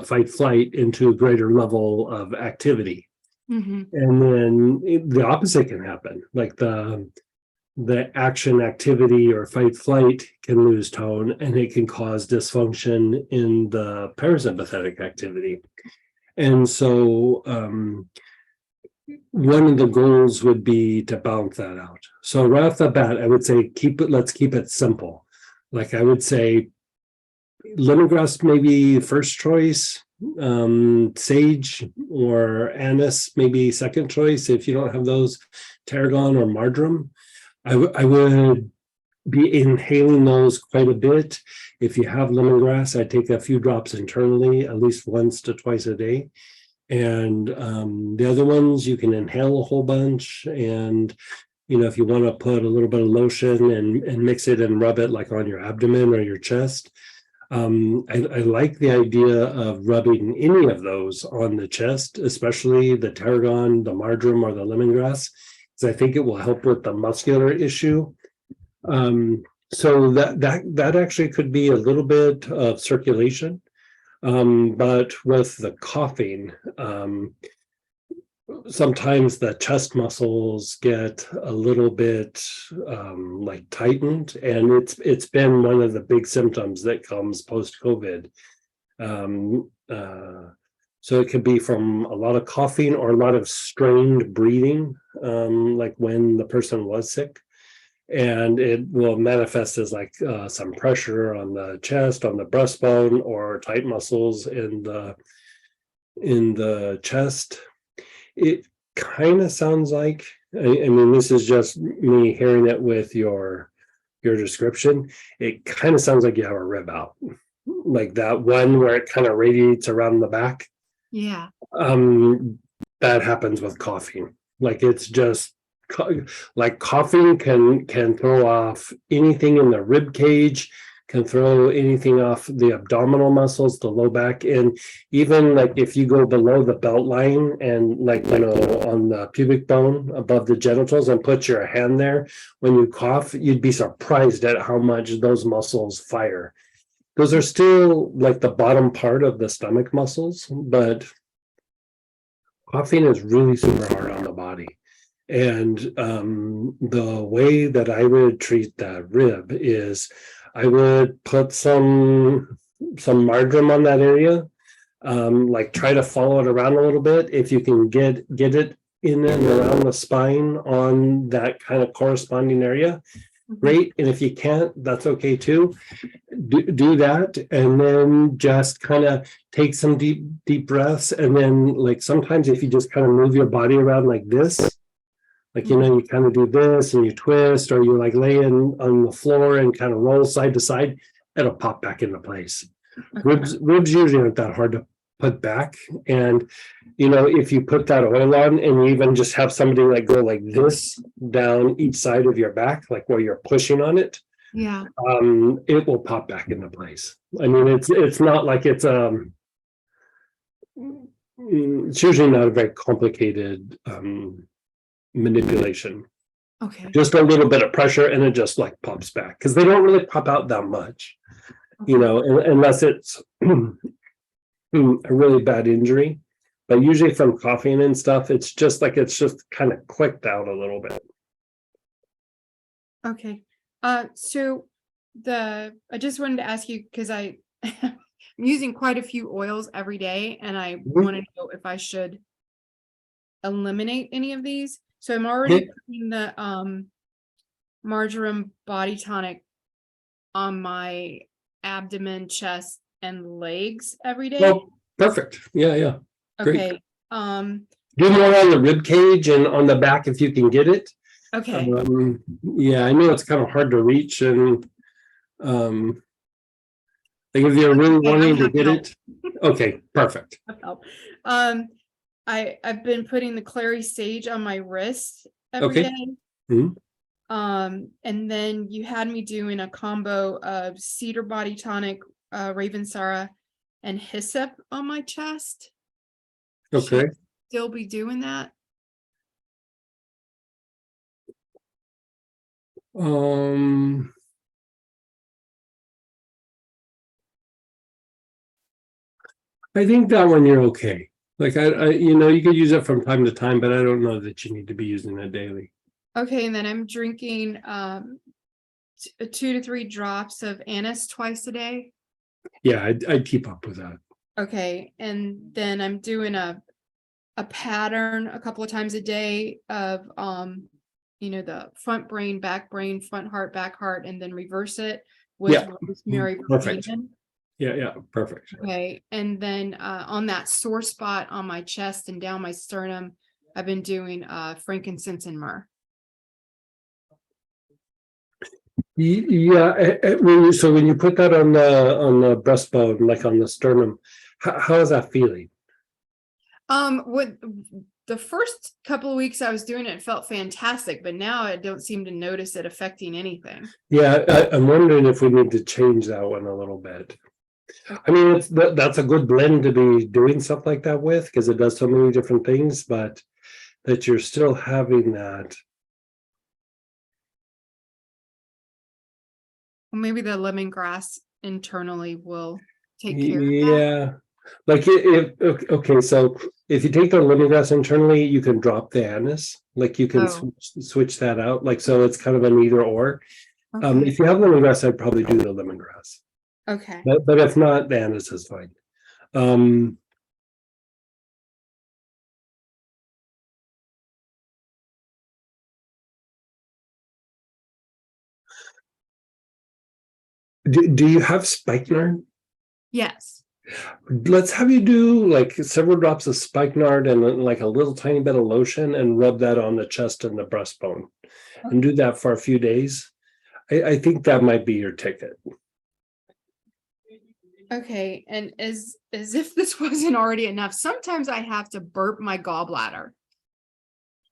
fight flight into a greater level of activity. Mhm. And then the opposite can happen, like the action activity or fight flight can lose tone, and it can cause dysfunction in the parasympathetic activity. And so one of the goals would be to balance that out. So right off the bat, I would say let's keep it simple. Like I would say lemongrass maybe first choice, sage or anise maybe second choice. If you don't have those, tarragon or marjoram. I would be inhaling those quite a bit. If you have lemongrass, I take a few drops internally, at least once to twice a day. And the other ones you can inhale a whole bunch. And if you want to put a little bit of lotion and mix it and rub it like on your abdomen or your chest. I like the idea of rubbing any of those on the chest, especially the tarragon, the marjoram, or the lemongrass, because I think it will help with the muscular issue. So that actually could be a little bit of circulation. But with the coughing, sometimes the chest muscles get a little bit like tightened, and it's been one of the big symptoms that comes post-COVID. So it could be from a lot of coughing or a lot of strained breathing, like when the person was sick. And it will manifest as like some pressure on the chest, on the breastbone, or tight muscles in the chest. It kind of sounds like, I mean, this is just me hearing it with your description. It kind of sounds like you have a rib out, like that one where it kind of radiates around the back. Yeah. That happens with coughing. Like it's just like coughing can throw off anything in the rib cage, can throw anything off the abdominal muscles, the low back, and even like if you go below the belt line and like on the pubic bone above the genitals and put your hand there, when you cough, you'd be surprised at how much those muscles fire. Those are still like the bottom part of the stomach muscles, but coughing is really super hard on the body. And the way that I would treat that rib is I would put some marjoram on that area. Like try to follow it around a little bit. If you can get it in and around the spine on that kind of corresponding area, great. And if you can't, that's okay too. Do that, and then just kind of take some deep breaths. And then like sometimes if you just kind of move your body around like this, like, you know, you kind of do this and you twist, or you like lay in on the floor and kind of roll side to side, it'll pop back into place. Ribs usually aren't that hard to put back. And, you know, if you put that oil on and you even just have somebody like go like this down each side of your back, like where you're pushing on it, Yeah. it will pop back into place. I mean, it's not like it's usually not a very complicated manipulation. Okay. Just a little bit of pressure and it just like pops back, because they don't really pop out that much, you know, unless it's a really bad injury. But usually from coughing and stuff, it's just kind of clicked out a little bit. Okay. So I just wanted to ask you, because I'm using quite a few oils every day, and I wanted to know if I should eliminate any of these. So I'm already putting the marjoram body tonic on my abdomen, chest, and legs every day. Well, perfect. Yeah. great. Okay. Do more on the rib cage and on the back if you can get it. Okay. Yeah, I know it's kind of hard to reach, and like if you're really Okay, wanting I'm to happy get to it. Okay, perfect. Help. I've been putting the clary sage on my wrist every Okay. day. Mhm. And then you had me doing a combo of cedar body tonic, Ravensara, and hyssop on my chest. Should Okay. I still be doing that? I think that one you're okay. Like you know, you could use it from time to time, but I don't know that you need to be using it daily. Okay, and then I'm drinking 2 to 3 drops of anise twice a day. Yeah, I'd keep up with that. Okay, and then I'm doing a pattern a couple of times a day of you know, the front brain, back brain, front heart, back heart, and then reverse it with Yeah. rosemary Perfect. verbena. Yeah, perfect. Okay, and then on that sore spot on my chest and down my sternum, I've been doing frankincense and myrrh. Yeah, so when you put that on the breastbone, like on the sternum, how is that feeling? With the first couple of weeks I was doing it, it felt fantastic, but now I don't seem to notice it affecting anything. Yeah, I'm wondering if we need to change that one a little bit. I mean, that's a good blend to be doing stuff like that with, because it does so many different things, but that you're still having that. Well, maybe the lemongrass internally will take care of that. Yeah, like okay, so if you take the lemongrass internally, you can drop the anise, like you can Oh. switch that out, like so it's kind of an either or. Okay. If you have lemongrass, I'd probably do the lemongrass. Okay. But if not, the anise is fine. Do you have spikenard? Yes. Let's have you do like several drops of spikenard and then like a little tiny bit of lotion and rub that on the chest and the breastbone, and do that for a few days. I think that might be your ticket. Okay, and as if this wasn't already enough, sometimes I have to burp my gallbladder.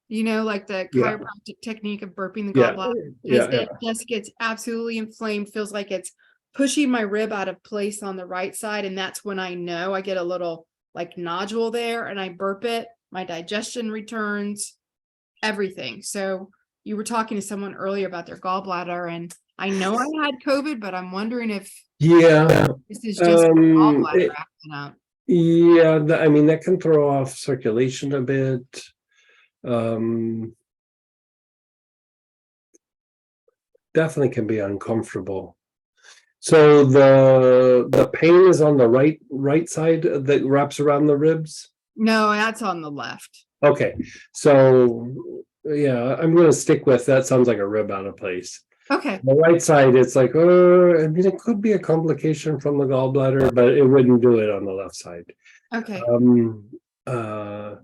You know, like the Yeah. chiropractic technique of burping the Yeah, gallbladder. yeah, It just gets absolutely inflamed, feels like it's pushing my rib out of place on the right side, and that's when I know I get a little like nodule there, and I burp it, my digestion returns, everything. So you were talking to someone earlier about their gallbladder, and I know I had COVID, but I'm wondering if yeah. this is just my gallbladder it- acting up. Yeah, I mean, that can throw off circulation a bit. Definitely can be uncomfortable. So the pain is on the right side that wraps around the ribs? No, that's on the left. Okay, so yeah, I'm gonna stick with that. Sounds like a rib out of place. Okay, The right side, it's like, I mean, it could be a complication from the gallbladder, but it wouldn't do it on the left side. okay, Uh,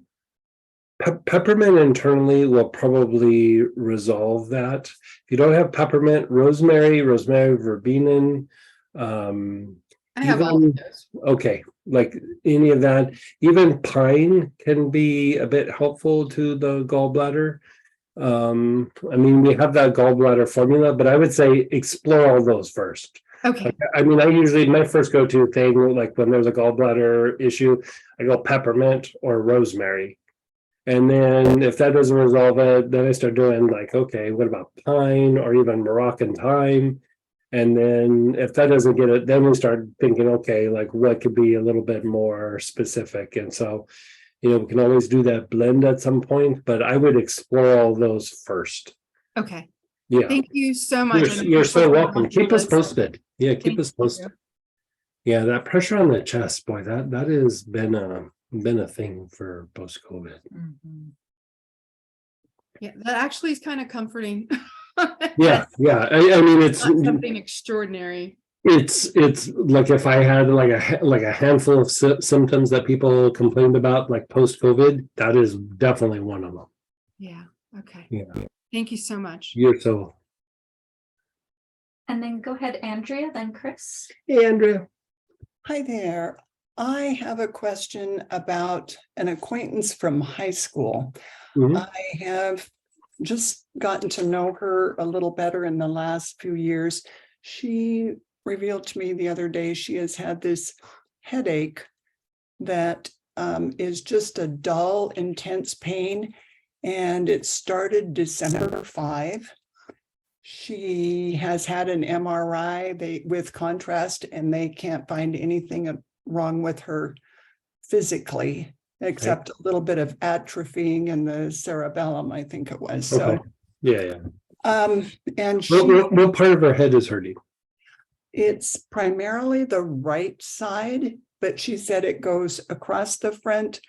Peppermint internally will probably resolve that. If you don't have peppermint, rosemary verbena, I have all even- of those. okay, like any of that, even pine can be a bit helpful to the gallbladder. I mean, we have that gallbladder formula, but I would say explore all those first. Okay, I mean, I usually, my first go-to thing, like when there's a gallbladder issue, I go peppermint or rosemary. And then if that doesn't resolve it, then I start doing like, okay, what about pine or even Moroccan thyme? And then if that doesn't get it, then we start thinking, okay, like what could be a little bit more specific. And so, we can always do that blend at some point, but I would explore all those first. okay. Yeah, Thank you so much. you're so welcome. Keep us List. posted. Yeah, keep Thank us you. posted. Yeah, that pressure on the chest, boy, that has been a thing for post-COVID. Yeah, that actually is kind of comforting. Yeah, yeah. I mean, it's Not something extraordinary. it's like if I had like a handful of symptoms that people complained about, like post-COVID, that is definitely one of them. Yeah, okay. Yeah, Thank you so much. you're so. And then go ahead, Andrea, then Chris. Hey, Andrea. Hi there. I have a question about an acquaintance from high school. Mhm. I have just gotten to know her a little better in the last few years. She revealed to me the other day she has had this headache that is just a dull, intense pain, and it started December 5. She has had an MRI with contrast, and they can't find anything wrong with her physically, except a little bit of atrophying in the cerebellum, I think it was. Okay. So, Yeah. and What part of her head is hurting? it's primarily the right side, but she said it goes across the front,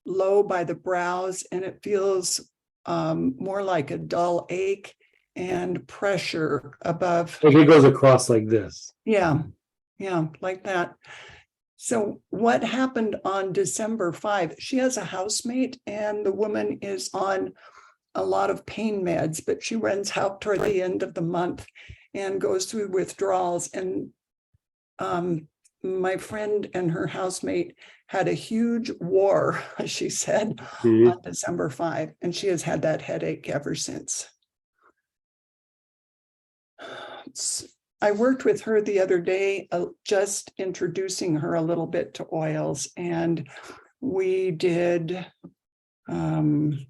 low by the brows, and it feels more like a dull ache and pressure above. Like it goes across like this. Yeah, like that. So what happened on December 5? She has a housemate, and the woman is on a lot of pain meds, but she runs out toward the end of the month and goes through withdrawals. And my friend and her housemate had a huge war, she said, Mhm. on December 5, and she has had that headache ever since. I worked with her the other day, just introducing her a little bit to oils, and we did, I don't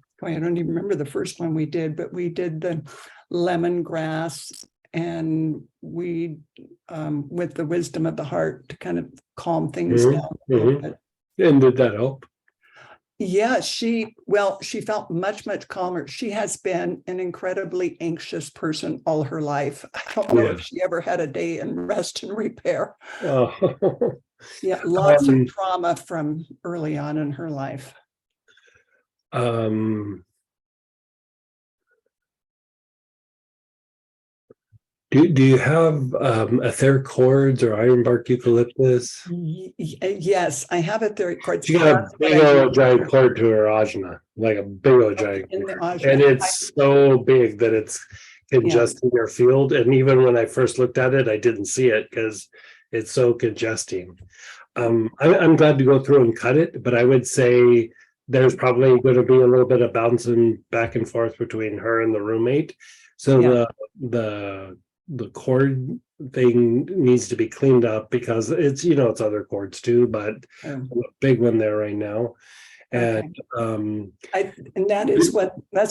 even remember the first one we did, but we did the lemongrass, and we, with the wisdom of the heart, to kind of calm things Mhm, down a little mhm. bit. And did that help? Yeah, she felt much, much calmer. She has been an incredibly anxious person all her life. I don't know Yeah. if she ever had a day in rest and repair. Oh. Yeah, lots Um, of trauma from early on in her life. Do you have etheric cords or ironbark eucalyptus? Yes, I have it there. She got a big old giant cord to her ajna, like a big old giant in the cord. ajna. And it's so big that it's congesting your field. And even when I first looked at it, I didn't see it because it's so congesting. I'm glad to go through and cut it, but I would say there's probably going to be a little bit of bouncing back and forth between her and the roommate. So the cord thing needs to be cleaned up because it's it's other cords too, but a big one there right now. And and that's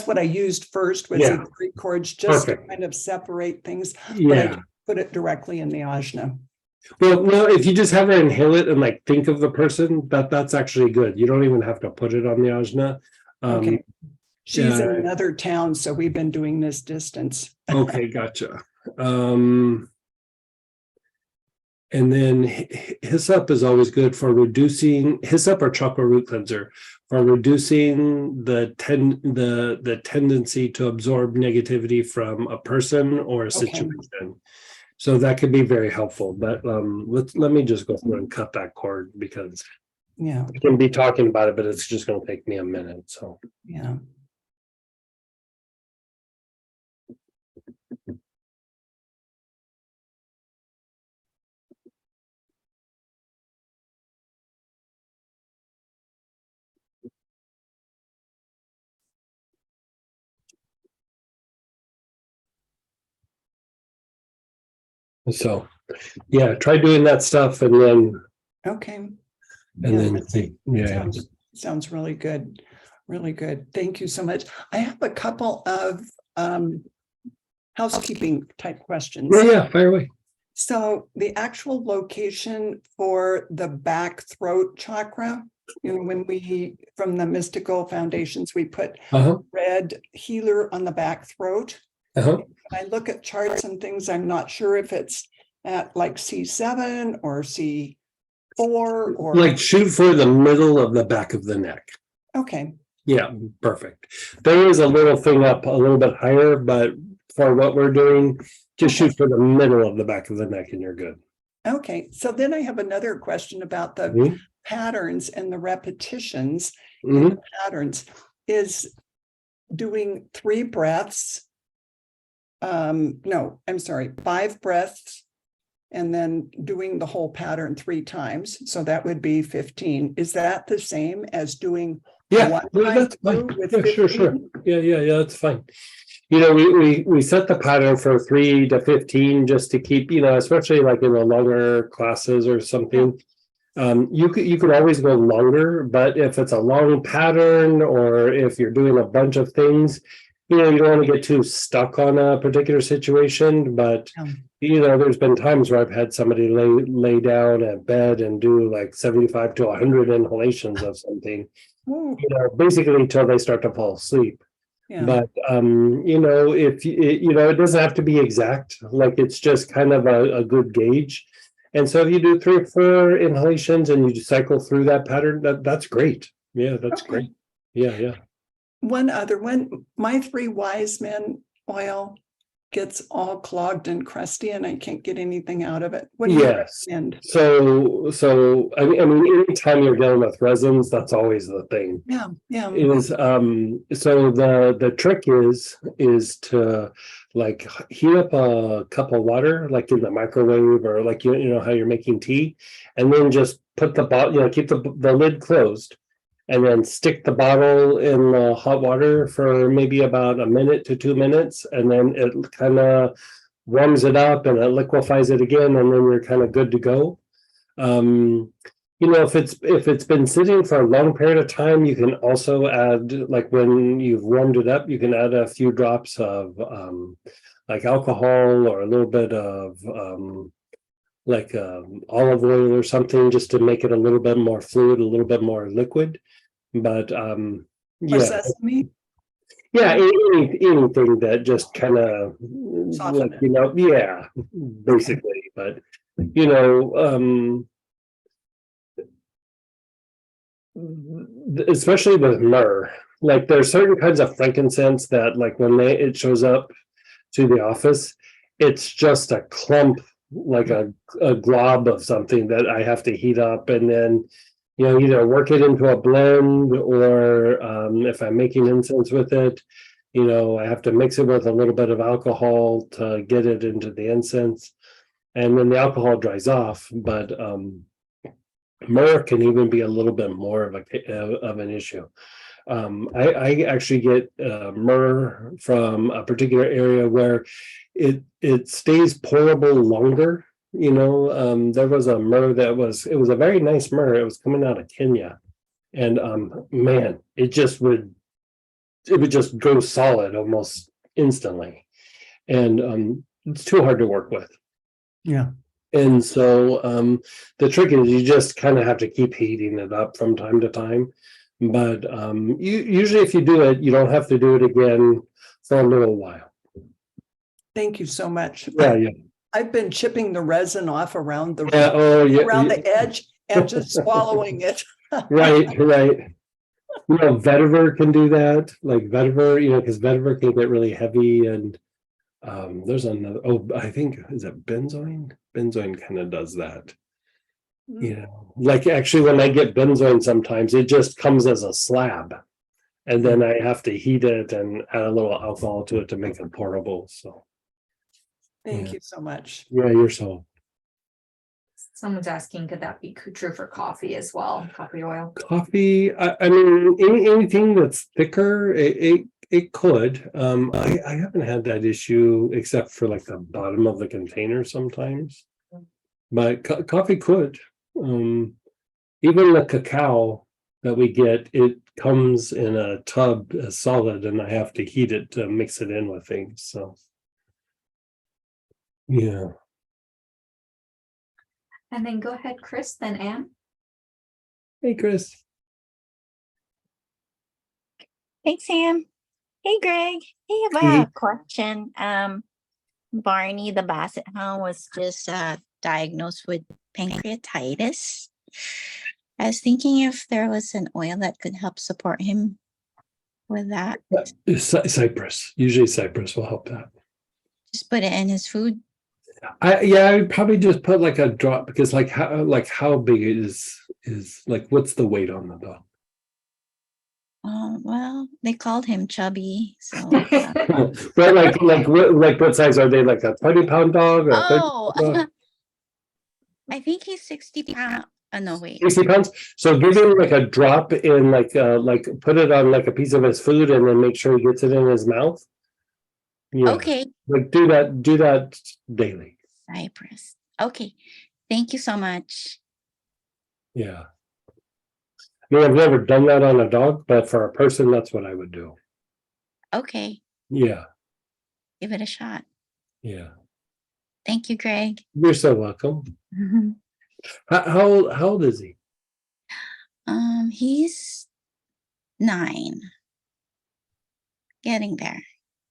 what I used first was Yeah. the 3 cords, just Perfect. to kind of separate things. But I yeah, didn't put it directly in the ajna. Well, no, if you just have her inhale it and like think of the person, that's actually good. You don't even have to put it on the ajna. Okay. She's in yeah. another town, so we've been doing this distance. Okay, gotcha. And then hyssop is always good for reducing hyssop or chakra root cleanser for reducing the tendency to absorb negativity from a person or a Okay. situation. So that could be very helpful. But let me just go through and cut that cord because Yeah, I can be talking about it, but it's just going to take me a minute. So yeah. yeah, try doing that stuff and then Okay. see. Yeah. Sounds really good. Really good. Thank you so much. I have a couple of housekeeping type questions. Yeah, fire away. So the actual location for the back throat chakra, when we, from the mystical foundations, we put Uh-huh. red healer on the back throat. Uh-huh. When I look at charts and things, I'm not sure if it's at like C7 or C4 or. Like shoot for the middle of the back of the neck. Okay, Yeah, perfect. There is a little thing up a little bit higher, but for what we're doing, just shoot for the middle of the back of the neck and you're good. okay. So then I have another question about the Mhm. patterns and the repetitions. Mhm. Patterns is doing 3 breaths. No, I'm sorry, 5 breaths. And then doing the whole pattern 3 times. So that would be 15. Is that the same as doing? Yeah, one no, time that's fine. through with Yeah, sure. 15? Yeah, that's fine. We set the pattern for 3 to 15 just to keep, especially like in the longer classes or something. You could always go longer, but if it's a long pattern or if you're doing a bunch of things, you don't want to get too stuck on a particular situation. But there's been times where I've had somebody lay down at bed and do like 75 to 100 inhalations of something, Ooh, basically until they start to fall asleep. yeah. But if it doesn't have to be exact, like it's just kind of a good gauge. And so if you do 3 or 4 inhalations and you cycle through that pattern, that's great. Yeah, that's Okay. great. Yeah. One other one, my 3 wise men oil gets all clogged and crusty and I can't get anything out of it. What do you Yes. recommend? So I mean, anytime you're dealing with resins, that's always the thing. Yeah. Is so the trick is to like heat up a cup of water like in the microwave or like you know how you're making tea, and then just put the bottle, keep the lid closed, and then stick the bottle in the hot water for maybe about a minute to 2 minutes, and then it kind of warms it up and it liquefies it again, and then you're kind of good to go. If it's been sitting for a long period of time, you can also add, like when you've warmed it up, you can add a few drops of like alcohol or a little bit of like olive oil or something, just to make it a little bit more fluid, a little bit more liquid. But Or yeah, sesame? yeah, anything that just kind of Soften like, yeah, basically. But especially with myrrh, like there's certain kinds of frankincense that like when it shows up to the office, it's just a clump, like a glob of something that I have to heat up and then either work it into a blend or if I'm making incense with it, I have to mix it with a little bit of alcohol to get it into the incense, and then the alcohol dries off. But myrrh can even be a little bit more of an issue. I actually get myrrh from a particular area where it stays pourable longer. There was a myrrh it was a very nice myrrh. It was coming out of Kenya, and man, it would just go solid almost instantly, and it's too hard to work with. Yeah. And so the trick is you just kind of have to keep heating it up from time to time. But usually if you do it, you don't have to do it again for a little while. Thank you so much. Yeah, yeah. I've been chipping the resin off around the Yeah, oh yeah. around yeah. the edge and just swallowing it. Right, right. You know, vetiver can do that, like vetiver, you know, because vetiver can get really heavy and there's another, oh, I think, is it benzoin? Benzoin kind of does that. You know, like actually when I get benzoin sometimes it just comes as a slab. And then I have to heat it and add a little alcohol to it to make it pourable. So Thank Yeah. you so much. yeah, you're so Someone's asking, could that be true for coffee as well, coffee oil? coffee. I mean, anything that's thicker, it could. I haven't had that issue except for like the bottom of the container sometimes. But coffee could. Even the cacao that we get, it comes in a tub as solid, and I have to heat it to mix it in with things. So yeah. And then go ahead, Chris, then Anne. Hey, Chris. Hey, Sam. Hey, Greg. Hey, I Hey. have a question. Barney, the basset hound, was just diagnosed with pancreatitis. I was thinking if there was an oil that could help support him with that. Cypress. Usually cypress will help that. Just put it in his food. I'd probably just put like a drop because how big is like what's the weight on the dog? Well, they called him chubby, so. But like what size are they? Like a 20-pound dog or a 30 Oh, dog? I think he's 60 pounds. No, wait. 60 pounds. So give him like a drop in like put it on like a piece of his food and then make sure he gets it in his mouth. Yeah. Okay, Like do that daily. Cypress. Okay, thank you so much. Yeah. I mean, I've never done that on a dog, but for a person, that's what I would do. Okay, Yeah. give it a shot. Yeah. Thank you, Greg. You're so welcome. How old is he? He's 9. Getting there.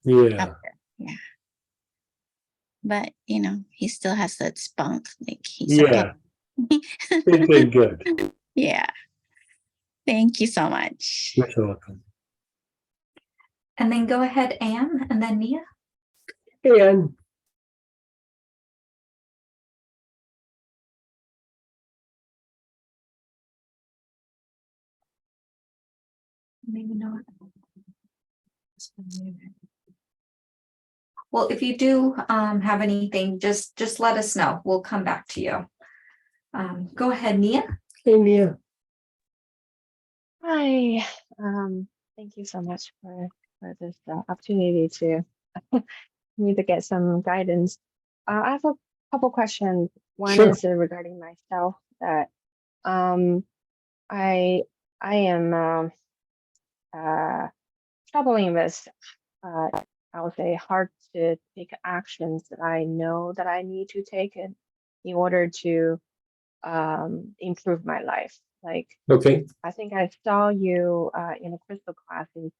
Yeah. Up there. Yeah. But he still has that spunk. Like he's Yeah. Okay, good. Yeah. Thank you so much. You're so welcome. And then go ahead, Anne, and then Nia. Hey, Ann. Maybe not. Well, if you do have anything, just let us know. We'll come back to you. Go ahead, Nia. Hey, Nia. Hi, thank you so much for this opportunity to me to get some guidance. I have a couple questions. One Sure. is regarding myself that I am troubling with I would say hard to take actions that I know that I need to take in order to improve my life. Like Okay. I think I saw you in a crystal class in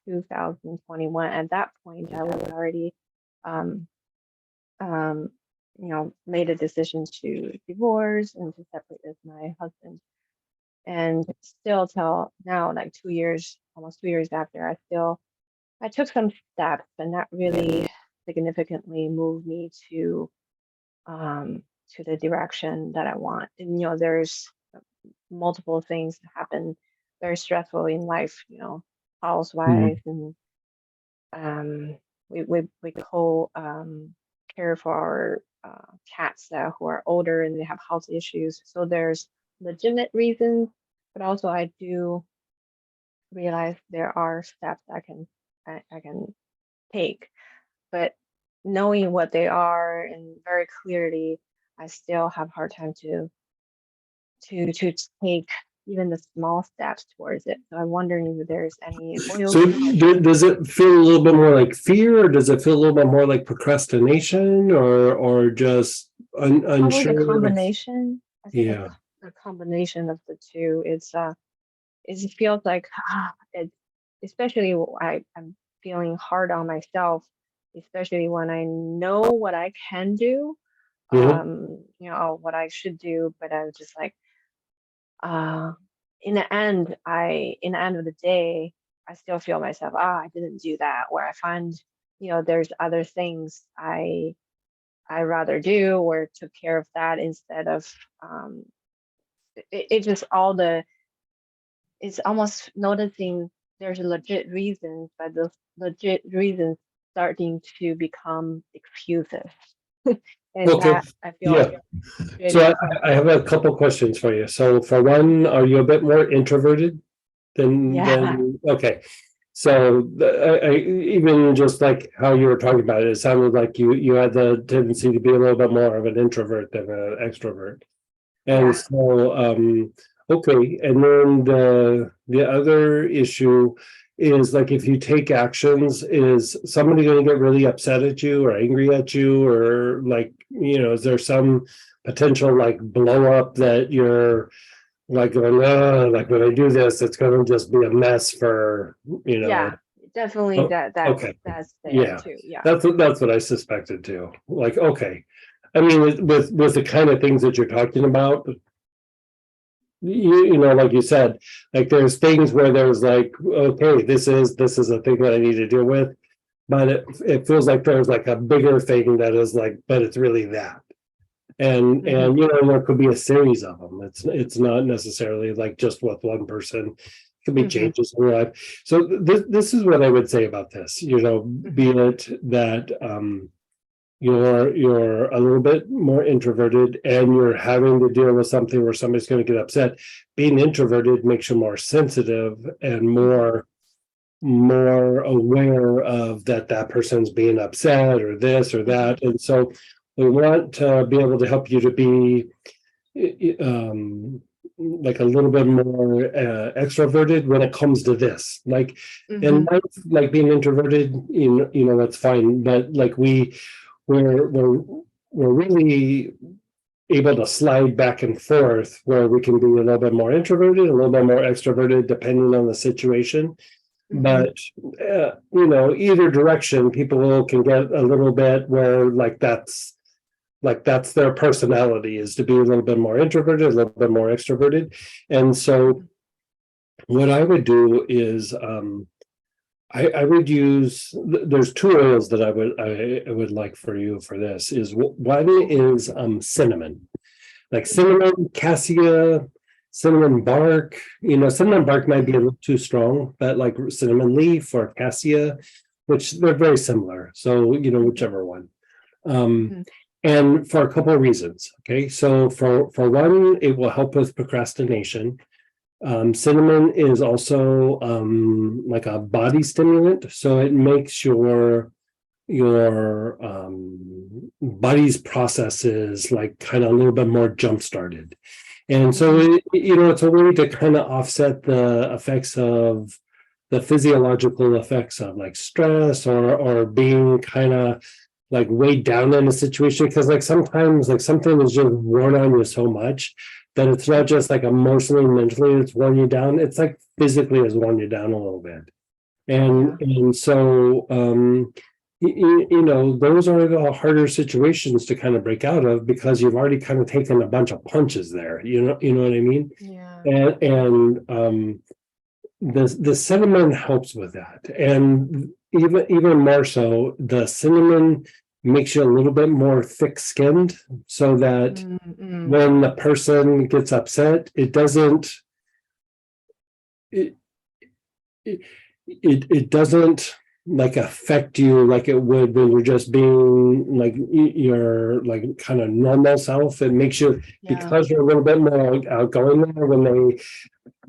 2021. At that point, I was already, made a decision to divorce and to separate with my husband. And still till now, like 2 years, almost 2 years after, I took some steps, and that really significantly moved me to the direction that I want. And there's multiple things that happen very stressful in life, housewife and we co care for our cats who are older and they have health issues. So there's legitimate reasons, but also I do realize there are steps I can take. But knowing what they are and very clearly, I still have a hard time to take even the small steps towards it. So I'm wondering if there's any oils. So does it feel a little bit more like fear, or does it feel a little bit more like procrastination, or just Probably unsure? the combination. I think Yeah. the combination of the two. It feels like it, especially I'm feeling hard on myself, especially when I know what I can do, Mhm. what I should do, but I was just like, in the end of the day, I still feel myself, I didn't do that. Where I find, there's other things I rather do or took care of that instead of it just it's almost noticing there's a legit reasons, but those legit reasons starting to become excuses. And Okay. that I feel Yeah. like it's So creating I have a couple questions for you. So for one, are you a bit more introverted than okay? So I even just like how you were talking about it, it sounded like you had the tendency to be a little bit more of an introvert than an extrovert. And Yeah. so okay, and then the other issue is like if you take actions, is somebody going to get really upset at you or angry at you, or like, is there some potential like blow up that you're like going, like when I do this, it's going to just be a mess for, Yeah, definitely Oh, okay. that's there Yeah. too. Yeah. That's what I suspected too. Like, okay. I mean, with the kind of things that you're talking about, like you said, like there's things where there's like, okay, this is a thing that I need to deal with, but it feels like there's like a bigger thing that is like, but it's really that. And there could be a series of them. It's not necessarily like just with one person. It could be changes in your life. So this is what I would say about this. Be it that you're a little bit more introverted and you're having to deal with something where somebody's going to get upset. Being introverted makes you more sensitive and more aware of that person's being upset or this or that. And so we want to be able to help you to be like a little bit more extroverted when it comes to this. Like in life, like being introverted, that's fine. But like we're really able to slide back and forth where we can be a little bit more introverted, a little bit more extroverted, depending on the situation. But either direction, people can get a little bit where that's their personality, is to be a little bit more introverted, a little bit more extroverted. And so what I would do is I would use, there's two oils that I would like for you for this. Is one is cinnamon, like cinnamon, cassia, cinnamon bark. Cinnamon bark might be a little too strong, but like cinnamon leaf or cassia, which they're very similar. So whichever one. And for a couple of reasons. Okay, so for one, it will help with procrastination. Cinnamon is also like a body stimulant, so it makes your body's processes like kind of a little bit more jump started. And so it's a way to kind of offset the effects of the physiological effects of like stress or being kind of like weighed down in a situation, because like sometimes like something is just worn on you so much that it's not just like emotionally, mentally it's worn you down, it's like physically has worn you down a little bit. And so those are the harder situations to kind of break out of, because you've already kind of taken a bunch of punches there, you know what I mean? Yeah. And the cinnamon helps with that. And even more so, the cinnamon makes you a little bit more thick-skinned, so that when the person gets upset, it doesn't like affect you like it would when you're just being like your like kind of normal self. It makes you, because you're a little bit more outgoing there, when they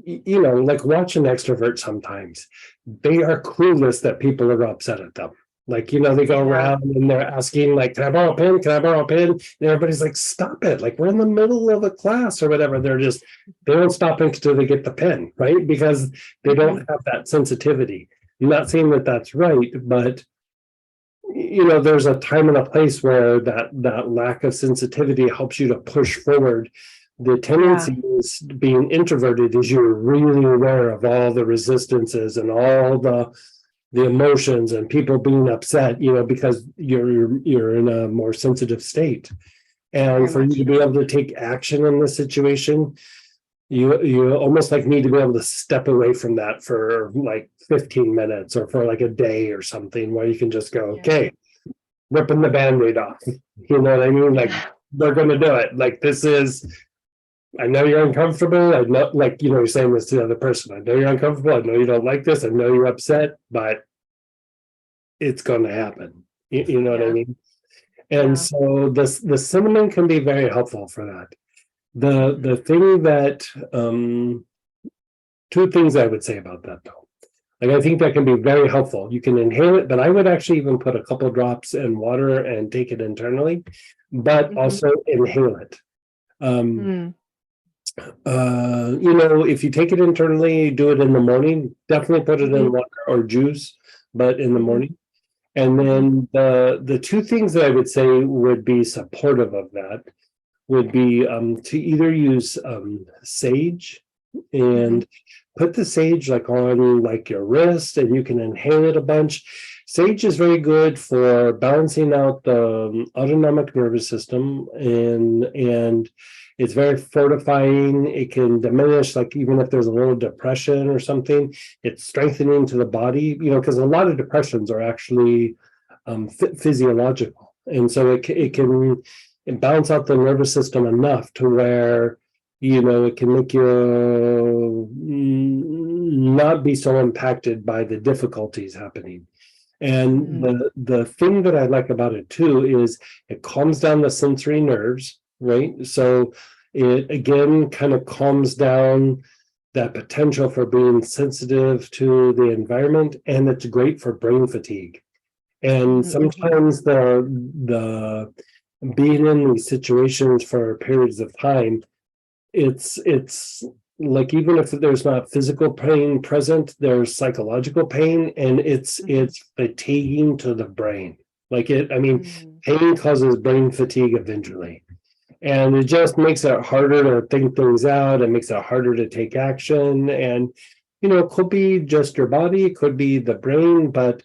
like watch an extrovert, sometimes they are clueless that people are upset at them. Like, you know, they go Yeah. around and they're asking like, can I borrow a pen? Can I borrow a pen? And everybody's like, stop it. Like, we're in the middle of a class or whatever. They don't stop until they get the pen, right? Because they don't have that sensitivity. I'm not saying that that's right, but you know, there's a time and a place where that lack of sensitivity helps you to push forward. The tendency is being introverted is you're really aware of all the resistances and all the emotions and people being upset, you know, because you're in a more sensitive state. And Very for you to be able to take action in this situation, you almost like need to be able to step away from that for like 15 minutes or for like a day or something where you can just go, okay, ripping the band-aid off. You know what I mean? Like, they're gonna do it. Like, this is, I know you're uncomfortable. I know, like, you know, you're saying this to the other person. I know you're uncomfortable. I know you don't like this. I know you're upset, but it's gonna happen. You know what I mean? And so the cinnamon can be very helpful for that. The thing that two things I would say about that though. Like, I think that can be very helpful. You can inhale it, but I would actually even put a couple drops in water and take it internally, but also inhale it. You know, if you take it internally, do it in the morning, definitely put it in water or juice, but in the morning. And then the two things that I would say would be supportive of that would be to either use sage and put the sage like on like your wrist, and you can inhale it a bunch. Sage is very good for balancing out the autonomic nervous system, and it's very fortifying. It can diminish, like, even if there's a little depression or something, it's strengthening to the body, you know, because a lot of depressions are actually physiological. And so it can balance out the nervous system enough to where, you know, it can make you not be so impacted by the difficulties happening. And the thing that I like about it too is it calms down the sensory nerves, right? So it again kind of calms down that potential for being sensitive to the environment, and it's great for brain fatigue. And sometimes the being in these situations for periods of time, it's like, even if there's not physical pain present, there's psychological pain, and it's fatiguing to the brain. Like, pain causes brain fatigue eventually. And it just makes it harder to think things out. It makes it harder to take action. And, you know, it could be just your body, it could be the brain, but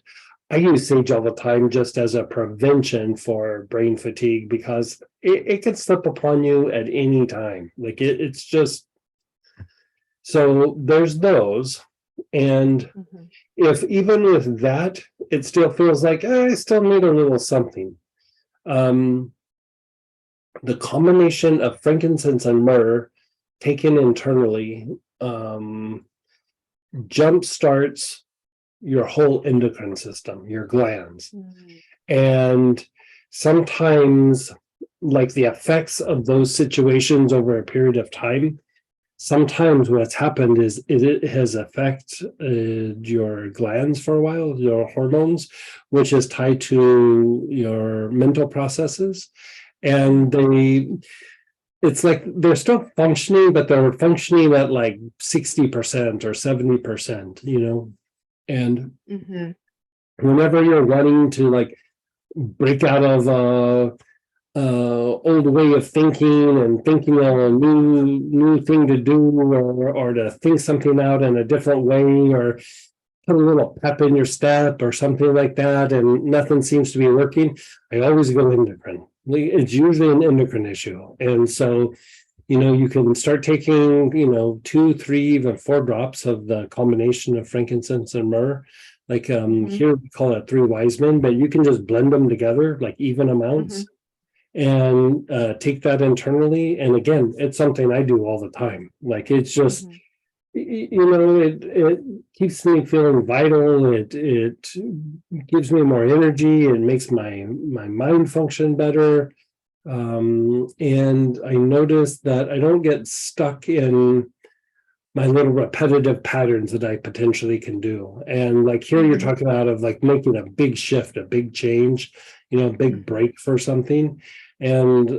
I use sage all the time just as a prevention for brain fatigue, because it can slip upon you at any time. Like, it's just, so there's those. And if even with that, it still feels like I still need a little something. The combination of frankincense and myrrh taken internally jumpstarts your whole endocrine system, your glands. And sometimes, like, the effects of those situations over a period of time, sometimes what's happened is it has affected your glands for a while, your hormones, which is tied to your mental processes. And it's like they're still functioning, but they're functioning at like 60% or 70%, you know. And whenever you're wanting to like break out of old way of thinking and thinking of a new thing to do, or to think something out in a different way, or put a little pep in your step or something like that, and nothing seems to be working, I always go endocrine. It's usually an endocrine issue. And so, you know, you can start taking, you know, 2, 3, even 4 drops of the combination of frankincense and myrrh. Like here we call it 3 wise men, but you can just blend them together, like even amounts, and take that internally. And again, it's something I do all the time. Like, it's just, you know, it keeps me feeling vital. It gives me more energy. It makes my mind function better. And I notice that I don't get stuck in my little repetitive patterns that I potentially can do. And like here you're talking about of like making a big shift, a big change, you know, a big break for something. And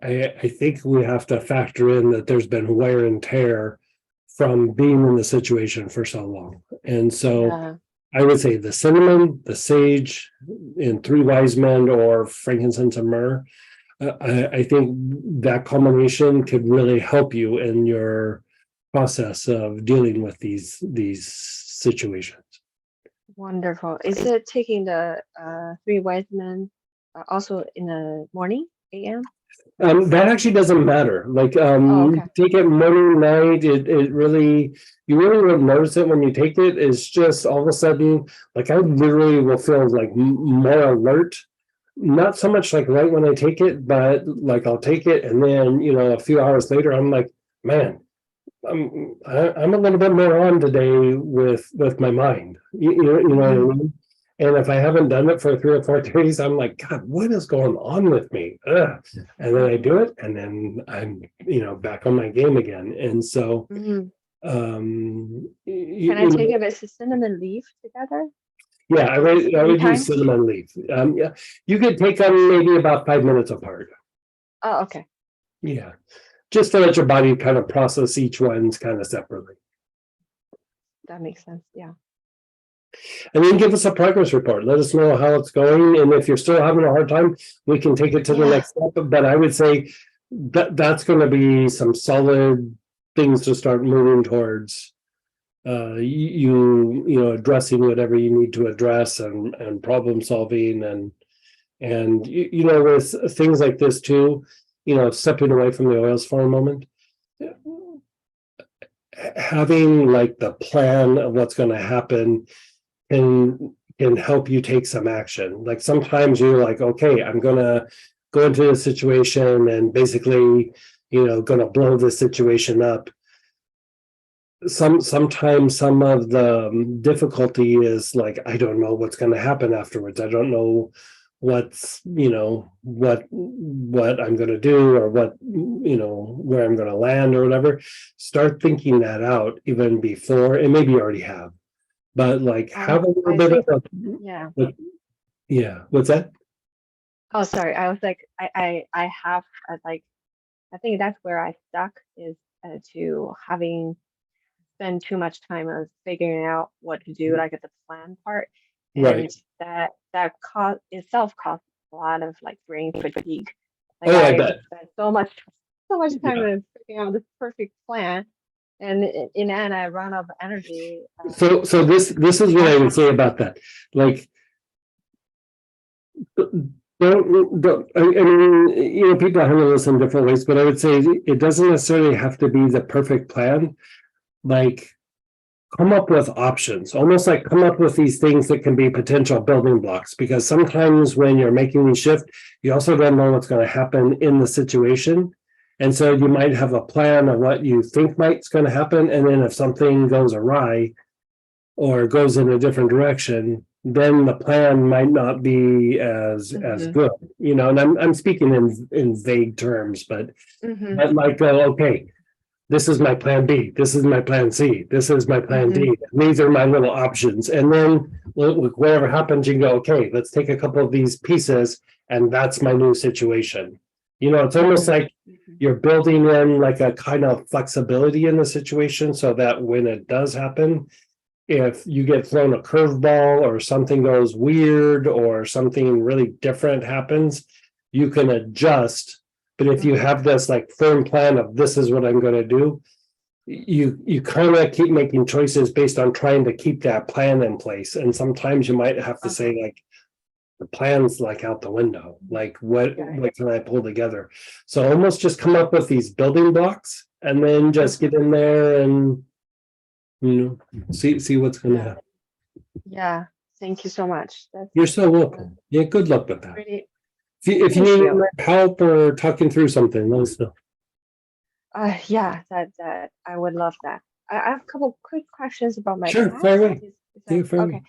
I think we have to factor in that there's been wear and tear from being in the situation for so long. And so Yeah. I would say the cinnamon, the sage, and 3 wise men or frankincense and myrrh. I think that combination could really help you in your process of dealing with these situations. Wonderful. Is it taking the 3 wise men also in the morning, AM? That actually doesn't matter. Like Oh, okay. take it morning, night. It really, you really won't notice it when you take it. It's just all of a sudden, like I literally will feel like more alert. Not so much like right when I take it, but like I'll take it and then, you know, a few hours later, I'm like, man, I'm a little bit more on today with my mind. You know what I mean? And if I haven't done it for 3 or 4 days, I'm like, God, what is going on with me? Ugh. And then I do it, and then I'm, you know, back on my game again. And so, Mhm. you Can I know, take it with cinnamon leaf together? yeah, I would use Sometimes? cinnamon leaf. Yeah, you could take them maybe about 5 minutes apart. Oh, okay. Yeah, just to let your body kind of process each one's kind of separately. That makes sense. Yeah. And then give us a progress report. Let us know how it's going. And if you're still having a hard time, we can take it to the Yeah. next step. But I would say that that's going to be some solid things to start moving towards. You know, addressing whatever you need to address and problem solving and you know, with things like this too, you know, stepping away from the oils for a moment, having like the plan of what's going to happen can help you take some action. Like sometimes you're like, okay, I'm gonna go into a situation and basically, you know, gonna blow this situation up. Sometimes some of the difficulty is like, I don't know what's gonna happen afterwards. I don't know what's, you know, what I'm gonna do or what, you know, where I'm gonna land or whatever. Start thinking that out even before, and maybe you already have. But like have a little I bit think, of yeah. yeah, what's that? Oh, sorry. I was like, I have like, I think that's where I stuck is to having spend too much time on figuring out what to do, like at the plan part, and Right. that cost itself costs a lot of like brain fatigue. Like Oh, I I bet. spent so much time Yeah. in figuring out this perfect plan, and in the end I run out of energy. So this is what I would say about that. Like don't I mean, you know, people handle this in different ways, but I would say it doesn't necessarily have to be the perfect plan. Like come up with options, almost like come up with these things that can be potential building blocks, because sometimes when you're making the shift, you also don't know what's going to happen in the situation. And so you might have a plan of what you think might's going to happen. And then if something goes awry or goes in a different direction, then the plan might not be as good, you know, and I'm speaking in vague terms, but that might go, okay, this is my plan B, this is my plan C, this is my plan D. These are my little options. And then whatever happens, you can go, okay, let's take a couple of these pieces, and that's my new situation. You know, it's almost like you're building in like a kind of flexibility in the situation so that when it does happen, if you get thrown a curveball or something goes weird or something really different happens, you can adjust. But if you have this like firm plan of this is what I'm going to do, you kind of keep making choices based on trying to keep that plan in place. And sometimes you might have to say like, the plan's like out the window. Like what can I pull together? So almost just come up with these building blocks and then just get in there and, you know, see what's going to happen. Yeah, thank you so much. That's You're so welcome. Yeah, good luck with that. pretty. If you Thank need you. help or talking through something, let us know. Yeah, that I would love that. I have a couple quick questions about my Sure, cat. fire away. Is Yeah, that fire okay?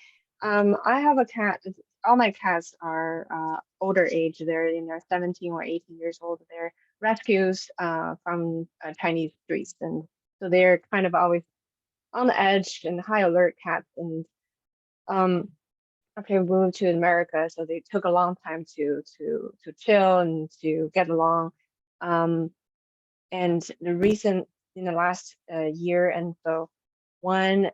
I have a cat. All my cats are older age. They're in their 17 or 18 years old. They're rescues from Chinese streets, and So they're kind of always on the edge and high alert cats. And after we moved to America, so they took a long time to chill and to get along. And in the last year and so, one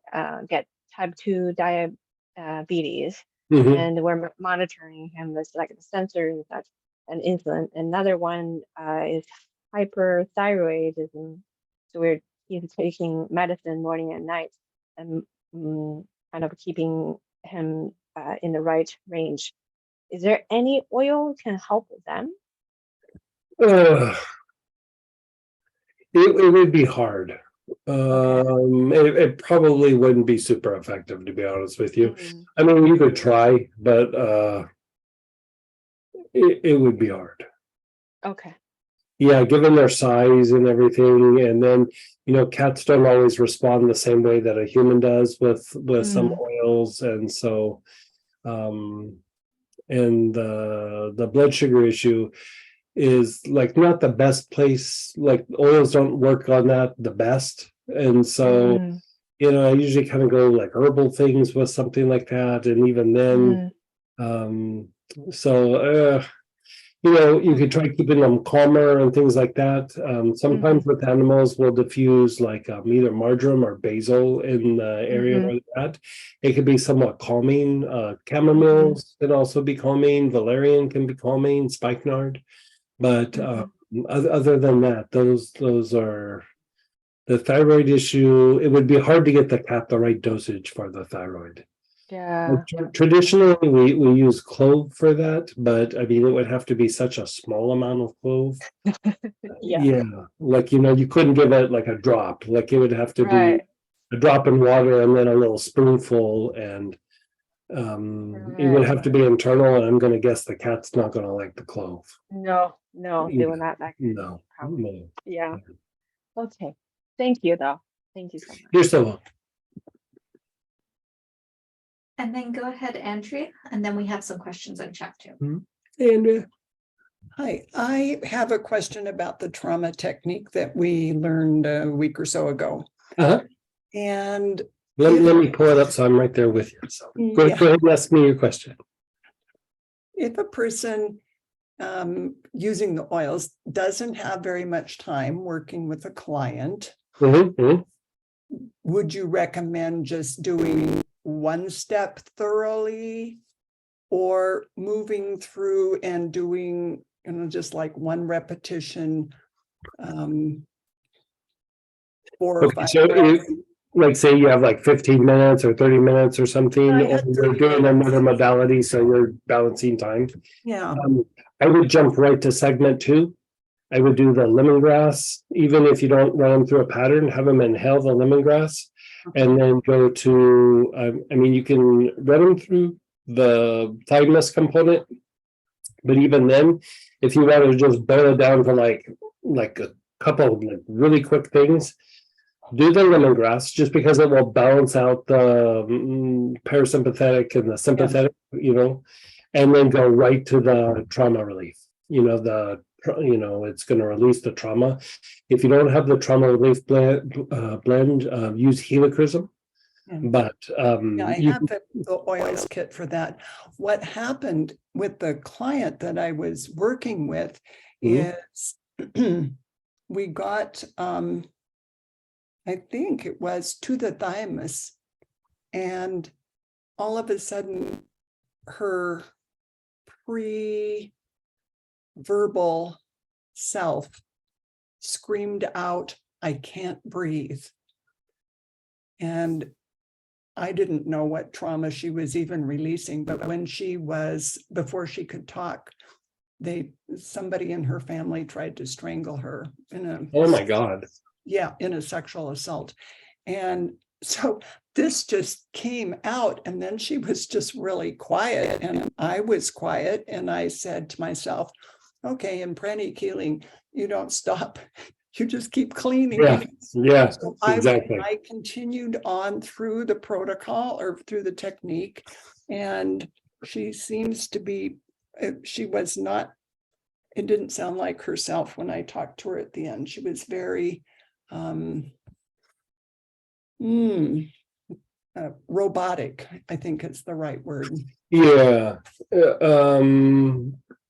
get type 2 diabetes, Mhm. and we're monitoring him with like the sensor and such, and insulin. Another one is hyperthyroidism, so he's taking medicine morning and night, and kind of keeping him in the right range. Is there any oil can help with them? Ugh. It would be hard. It probably wouldn't be super effective, to be honest with you. Mhm. I mean, you could try, but it would be hard. Okay. Yeah, given their size and everything, and then cats don't always respond the same way that a human does with some oils, and so and the blood sugar issue is like not the best place. Like oils don't work on that the best, and so I usually kind of go like herbal things with something like that, and even then, so you could try keeping them calmer and things like that. Sometimes with animals, we'll diffuse like either marjoram or basil in the area where they're at. It could be somewhat calming. Chamomiles can also be calming. Valerian can be calming. Spikenard, but other than that, those are the thyroid issue. It would be hard to get the cat the right dosage for the thyroid. Yeah. Traditionally, we use clove for that, but I mean, it would have to be such a small amount of clove. Yeah, like you couldn't give it like a drop. Like it would have to be a drop in water and then a little spoonful, and it would have to be internal. And I'm going to guess the cat's not going to like the clove. No, they will not like it. No, Probably. no. Yeah. Okay. Thank you, though. Thank you so much. You're so welcome. And then go ahead, Andrea, and then we have some questions in chat too. Hey, Andrea. Hi, I have a question about the trauma technique that we learned a week or so ago. And let me pull it up so I'm right there with you. So go ahead and ask me your question. If a person using the oils doesn't have very much time working with a client, would you recommend just doing one step thoroughly, or moving through and doing just like one repetition 4 or 5 reps? Like say you have like 15 minutes or 30 minutes or something, or you're doing another modality, so you're balancing time. Yeah. I would jump right to segment 2. I would do the lemongrass, even if you don't run them through a pattern, have them inhale the lemongrass, and then go to, I mean, you can run them through the thymus component, but even then, if you want to just boil it down to like a couple of like really quick things, do the lemongrass, just because it will balance out the parasympathetic and the sympathetic, and then go right to the trauma relief. It's going to release the trauma. If you don't have the trauma relief blend, use helichrysum. But I have the oils kit for that. What happened with the client that I was working with is we got, I think it was to the thymus, and all of a sudden her pre-verbal self screamed out, "I can't breathe." And I didn't know what trauma she was even releasing, but when before she could talk, somebody in her family tried to strangle her oh my God. Yeah, in a sexual assault. And so this just came out, and then she was just really quiet, and I was quiet, and I said to myself, okay, in pranic healing, you don't stop. You just keep cleaning. Yeah, so exactly. I continued on through the protocol or through the technique, and she seems to be, she was not, it didn't sound like herself when I talked to her at the end. She was very Robotic, I think is the right word. Yeah.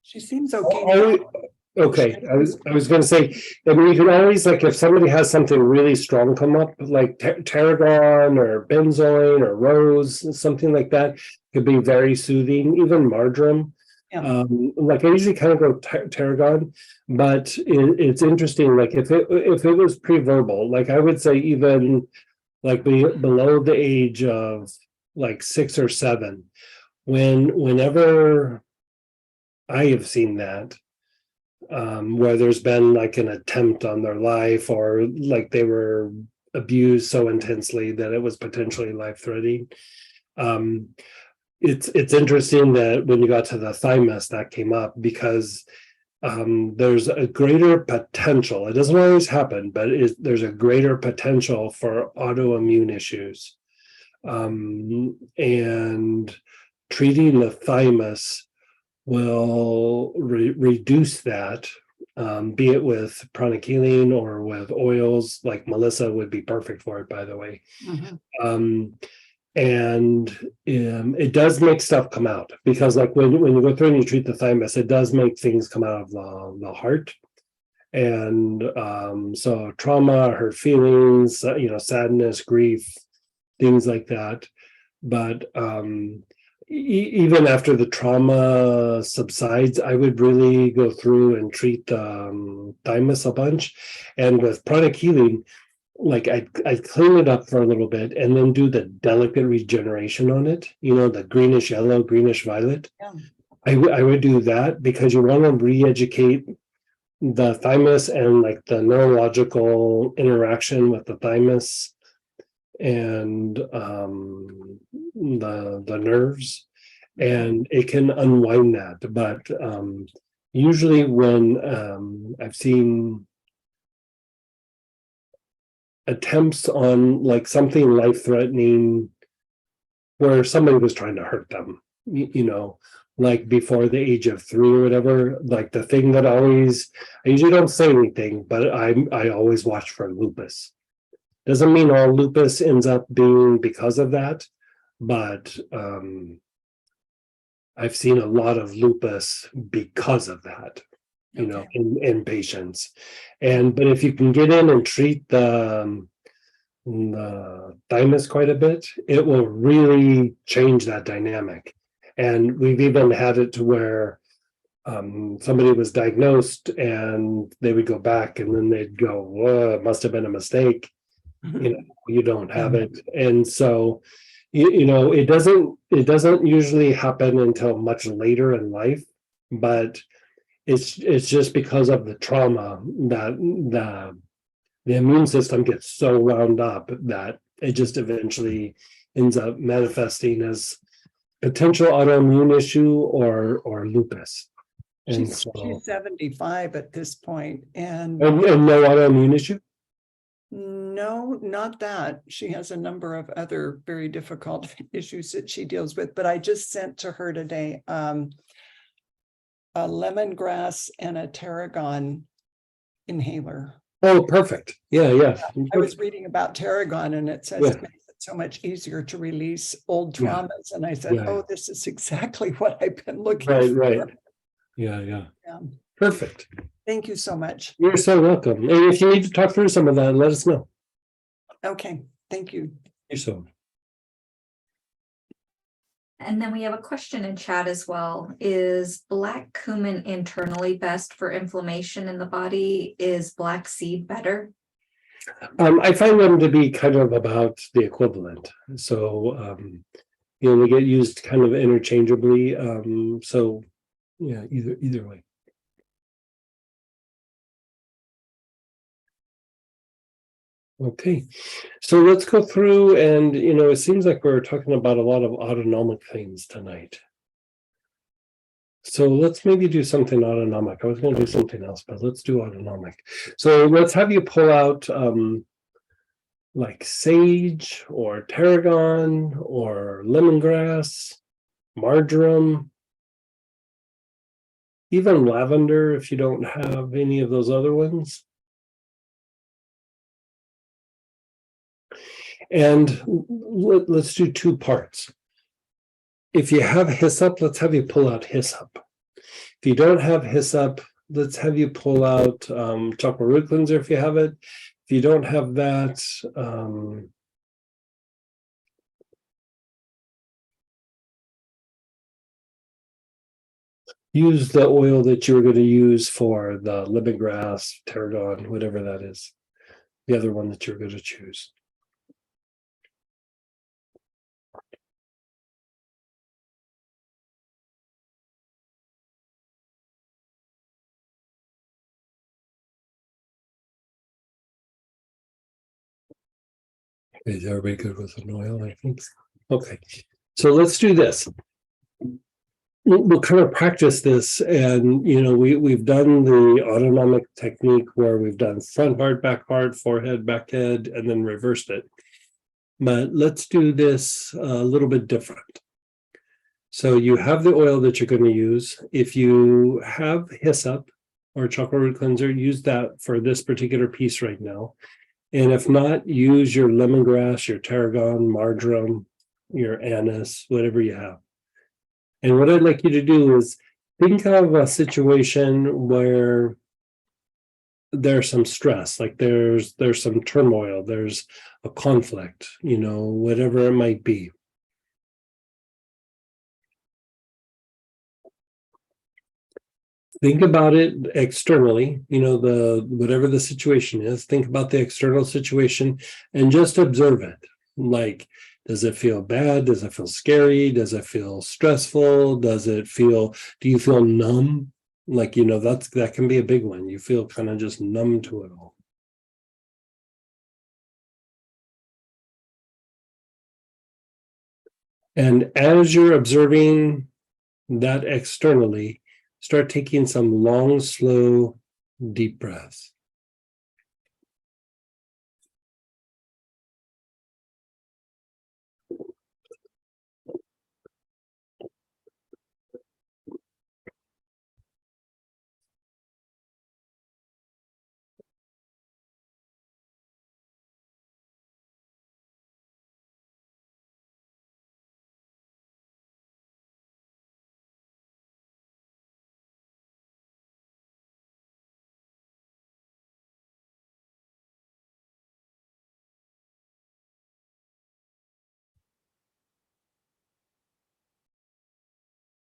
She seems okay. Oh, okay, I was gonna say, I mean, you can always, like, if somebody has something really strong come up, like tarragon or benzoin or rose, something like that, could be very soothing, even marjoram. Yeah. Like I usually kind of go tarragon, but it's interesting, like if it was pre-verbal, like I would say even like below the age of like 6 or 7, whenever I have seen that, where there's been like an attempt on their life, or like they were abused so intensely that it was potentially life-threatening. It's interesting that when you got to the thymus, that came up because there's a greater potential. It doesn't always happen, but there's a greater potential for autoimmune issues. And treating the thymus will reduce that, be it with pranic healing or with oils. Like Melissa would be perfect for it, by the way. And it does make stuff come out, because like when you go through and you treat the thymus, it does make things come out of the heart. And so trauma, hurt feelings, sadness, grief, things like that. But even after the trauma subsides, I would really go through and treat the thymus a bunch. And with pranic healing, like I'd clean it up for a little bit and then do the delicate regeneration on it, the greenish yellow, greenish violet. Yeah. I would do that because you want to re-educate the thymus and like the neurological interaction with the thymus and the nerves, and it can unwind that. But usually when I've seen attempts on like something life-threatening where somebody was trying to hurt them, like before the age of 3 or whatever, like the thing that I usually don't say anything, but I always watch for lupus. Doesn't mean all lupus ends up being because of that, but I've seen a lot of lupus because of that, in patients. But if you can get in and treat the thymus quite a bit, it will really change that dynamic. And we've even had it to where somebody was diagnosed and they would go back and then they'd go, whoa, it must have been a mistake. You don't have it. And so, it doesn't usually happen until much later in life, but it's just because of the trauma that the immune system gets so wound up that it just eventually ends up manifesting as potential autoimmune issue or lupus. And She's so 75 at this point, and no autoimmune issue. no, not that. She has a number of other very difficult issues that she deals with, but I just sent to her today a lemongrass and a tarragon inhaler. Oh, perfect. Yeah. I was reading about tarragon and it says it makes it so much easier to release old traumas. And I said, oh, this is exactly what I've been looking for. Right. Yeah. Perfect. Thank you so much. You're so welcome. And if you need to talk through some of that, let us know. Okay, thank you. You're so. And then we have a question in chat as well. Is black cumin internally best for inflammation in the body? Is black seed better? I find them to be kind of about the equivalent. So, they get used kind of interchangeably. So, yeah, either way. Okay, so let's go through and, it seems like we're talking about a lot of autonomic things tonight. So let's maybe do something autonomic. I was going to do something else, but let's do autonomic. So let's have you pull out like sage or tarragon or lemongrass, marjoram, even lavender if you don't have any of those other ones. And let's do two parts. If you have hyssop, let's have you pull out hyssop. If you don't have hyssop, let's have you pull out chocolate root cleanser if you have it. If you don't have that, use the oil that you were going to use for the lemongrass, tarragon, whatever that is. The other one that you're going to choose. Is everybody good with an oil? I think so. Okay, so let's do this. We'll kind of practice this, and we've done the autonomic technique where we've done front heart, back heart, forehead, back head, and then reversed it. But let's do this a little bit different. So you have the oil that you're going to use. If you have hyssop or chocolate root cleanser, use that for this particular piece right now. And if not, use your lemongrass, your tarragon, marjoram, your anise, whatever you have. And what I'd like you to do is think of a situation where there's some stress, like there's some turmoil, there's a conflict, whatever it might be. Think about it externally, whatever the situation is, think about the external situation and just observe it. Like, does it feel bad? Does it feel scary? Does it feel stressful? Do you feel numb? Like, that can be a big one. You feel kind of just numb to it all. And as you're observing that externally, start taking some long, slow, deep breaths.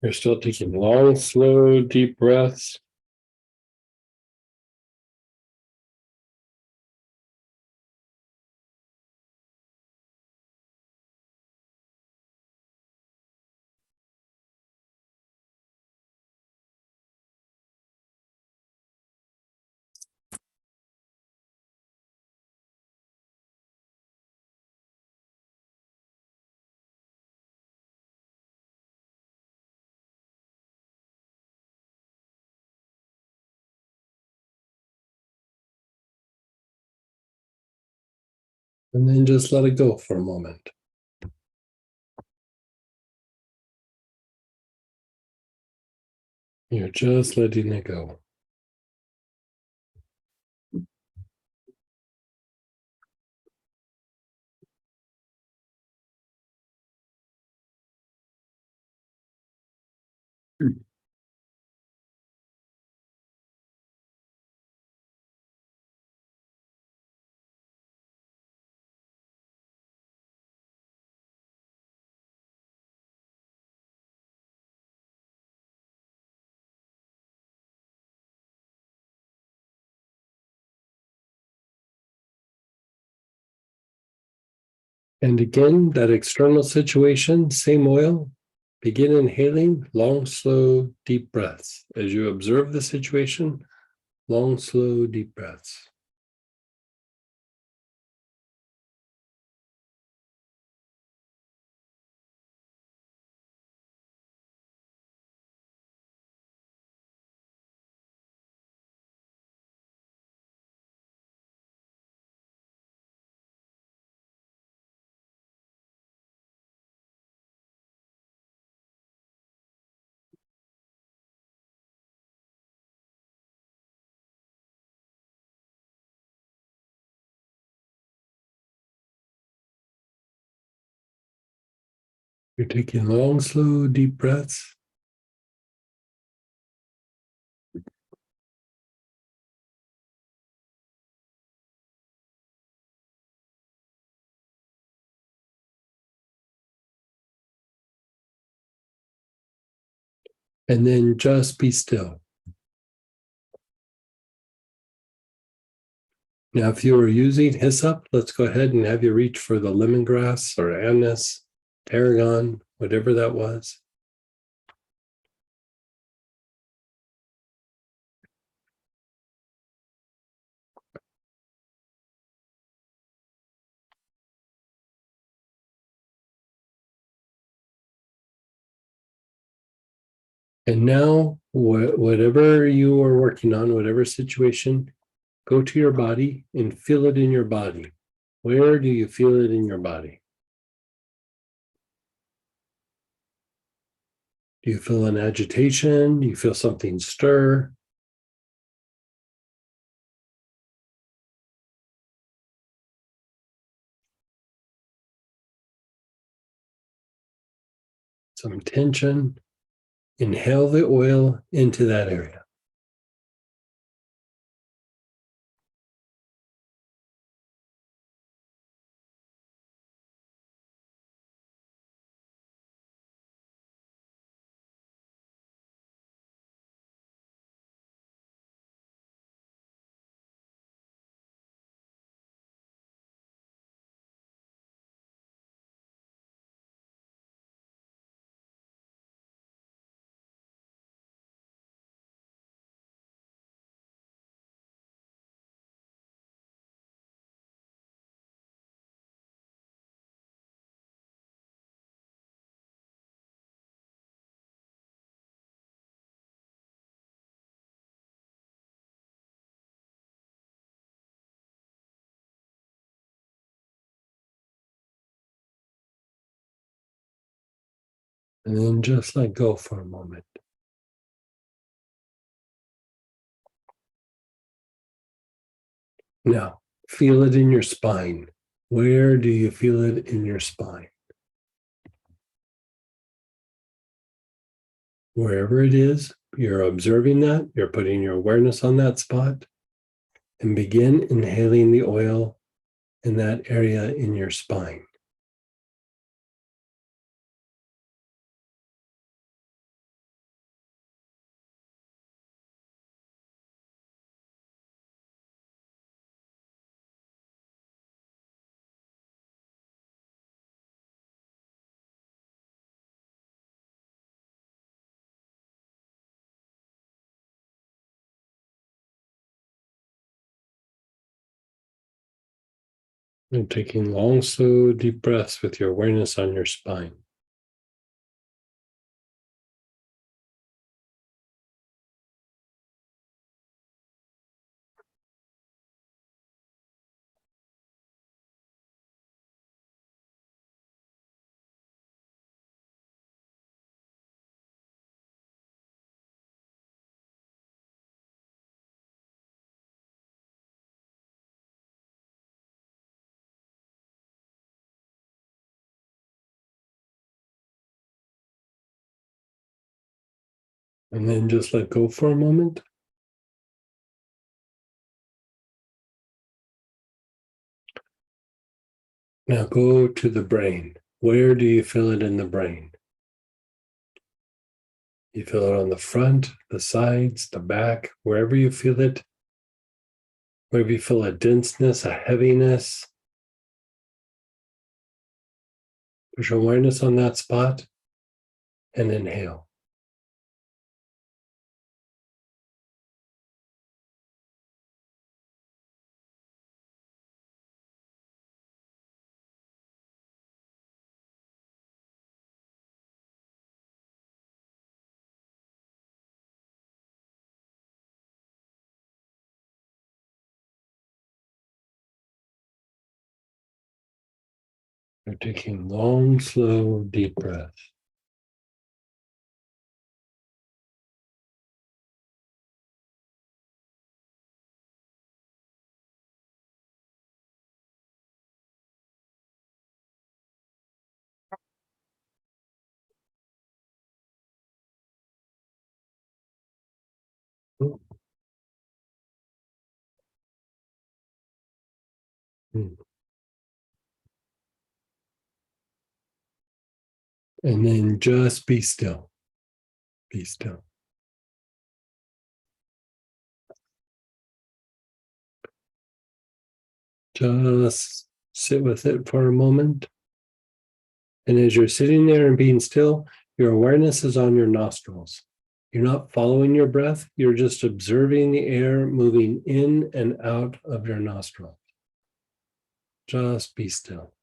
You're still taking long, slow, deep breaths. And then just let it go for a moment. You're just letting it go. And again, that external situation, same oil. Begin inhaling long, slow, deep breaths. As you observe the situation, long, slow, deep breaths. You're taking long, slow, deep breaths. And then just be still. Now, if you are using hyssop, let's go ahead and have you reach for the lemongrass or anise, tarragon, whatever that was. And now, whatever you are working on, whatever situation, go to your body and feel it in your body. Where do you feel it in your body? Do you feel an agitation? Do you feel something stir? Some tension? Inhale the oil into that area. And then just let go for a moment. Now, feel it in your spine. Where do you feel it in your spine? Wherever it is, you're observing that, you're putting your awareness on that spot, and begin inhaling the oil in that area in your spine. And taking long, slow, deep breaths with your awareness on your spine. And then just let go for a moment. Now go to the brain. Where do you feel it in the brain? You feel it on the front, the sides, the back, wherever you feel it. Wherever you feel a denseness, a heaviness. Put your awareness on that spot and inhale. You're taking long, slow, deep breaths. And then just be still. Be still. Just sit with it for a moment. And as you're sitting there and being still, your awareness is on your nostrils. You're not following your breath, you're just observing the air moving in and out of your nostril. Just be still.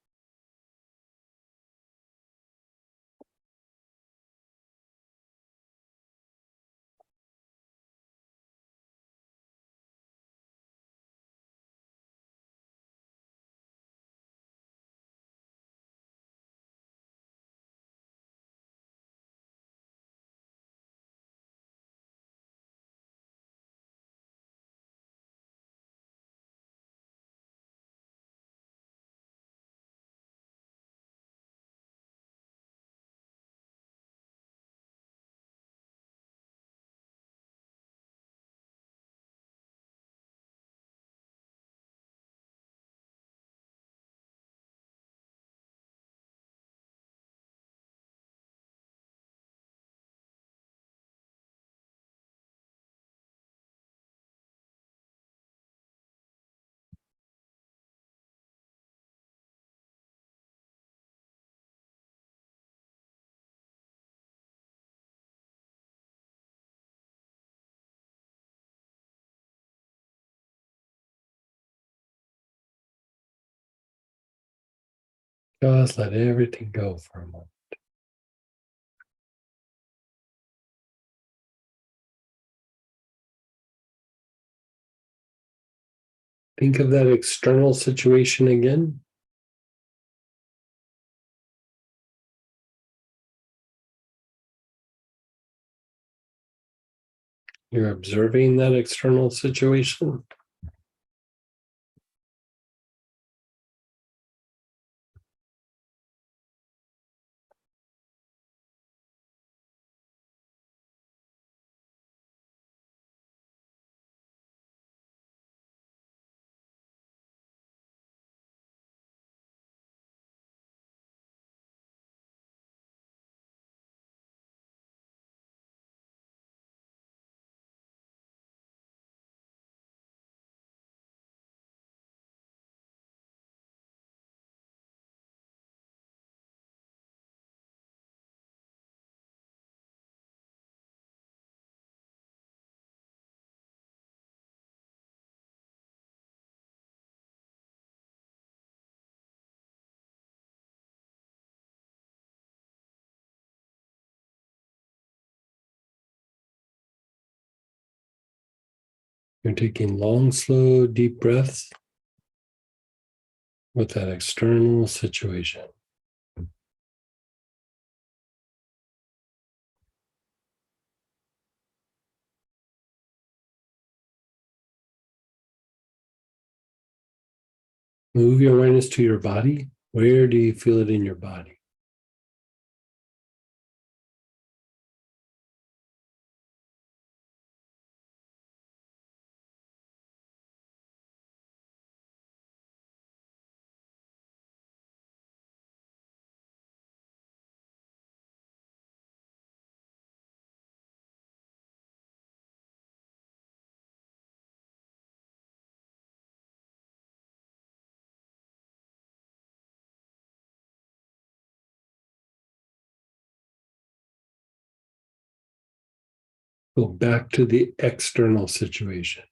Just let everything go for a moment. Think of that external situation again. You're observing that external situation. You're taking long, slow, deep breaths with that external situation. Move your awareness to your body. Where do you feel it in your body? Go back to the external situation.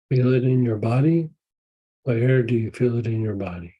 Feel it in your body? Where do you feel it in your body?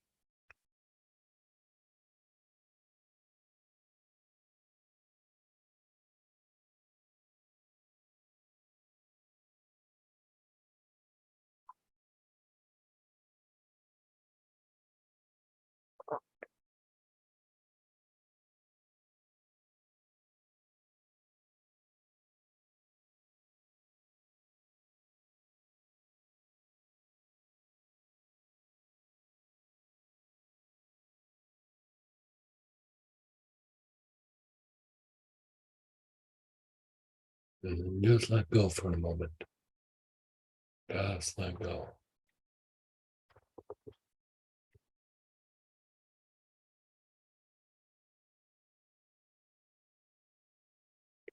And then just let go for a moment. Just let go.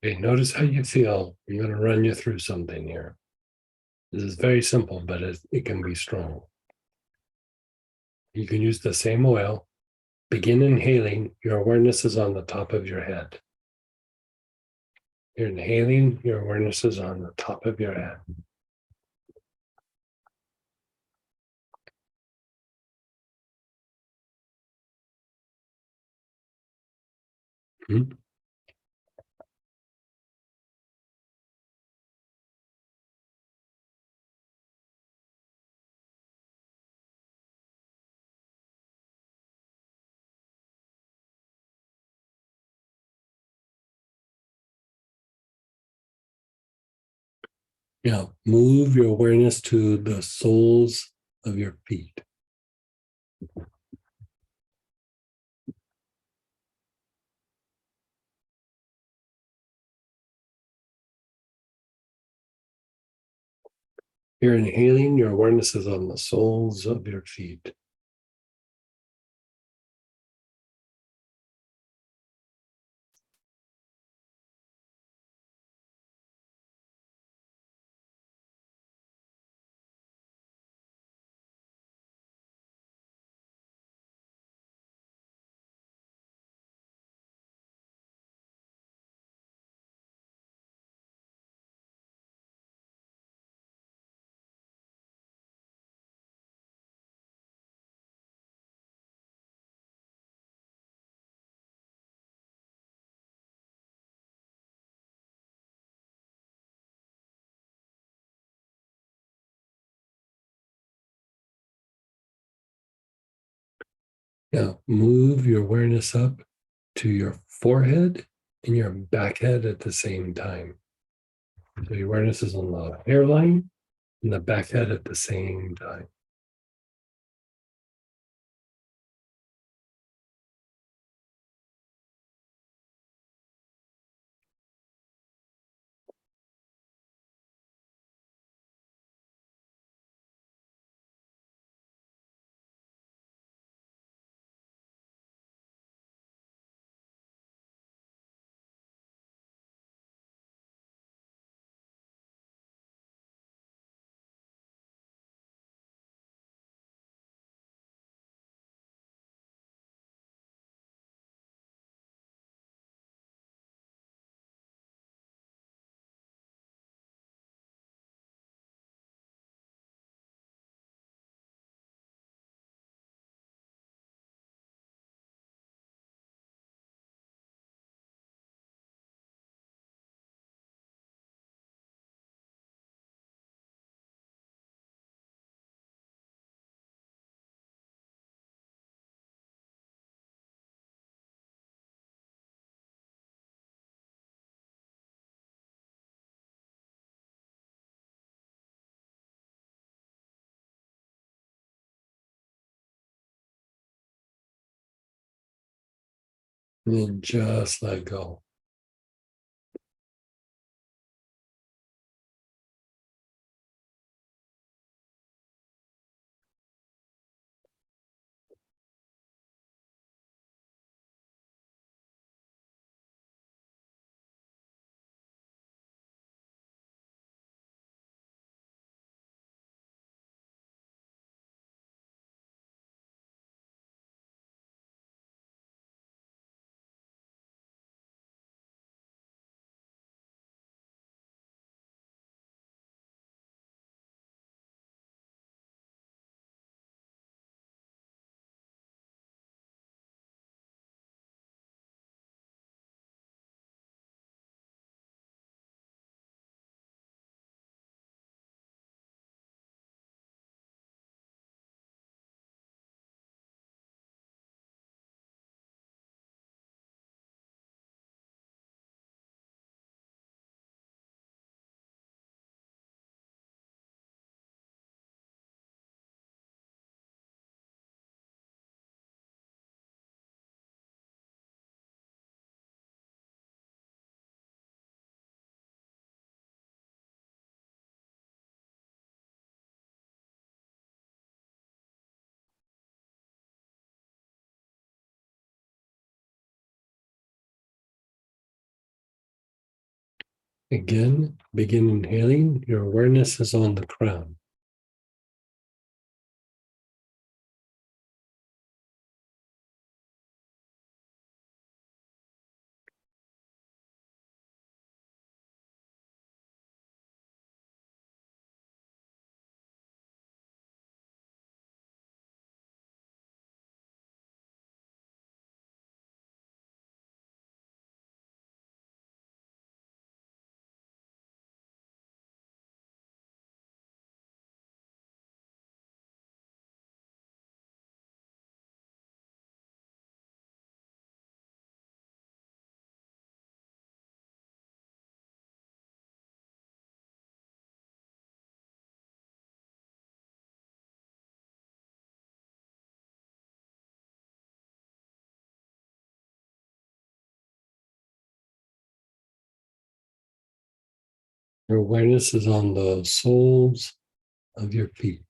Okay, notice how you feel. I'm going to run you through something here. This is very simple, but it can be strong. You can use the same oil. Begin inhaling. Your awareness is on the top of your head. You're inhaling. Your awareness is on the top of your head. Hmm? Now, move your awareness to the soles of your feet. You're inhaling, your awareness is on the soles of your feet. Now, move your awareness up to your forehead and your back head at the same time. So your awareness is on the hairline and the back head at the same time. And then just let go. Again, begin inhaling. Your awareness is on the crown. Your awareness is on the soles of your feet.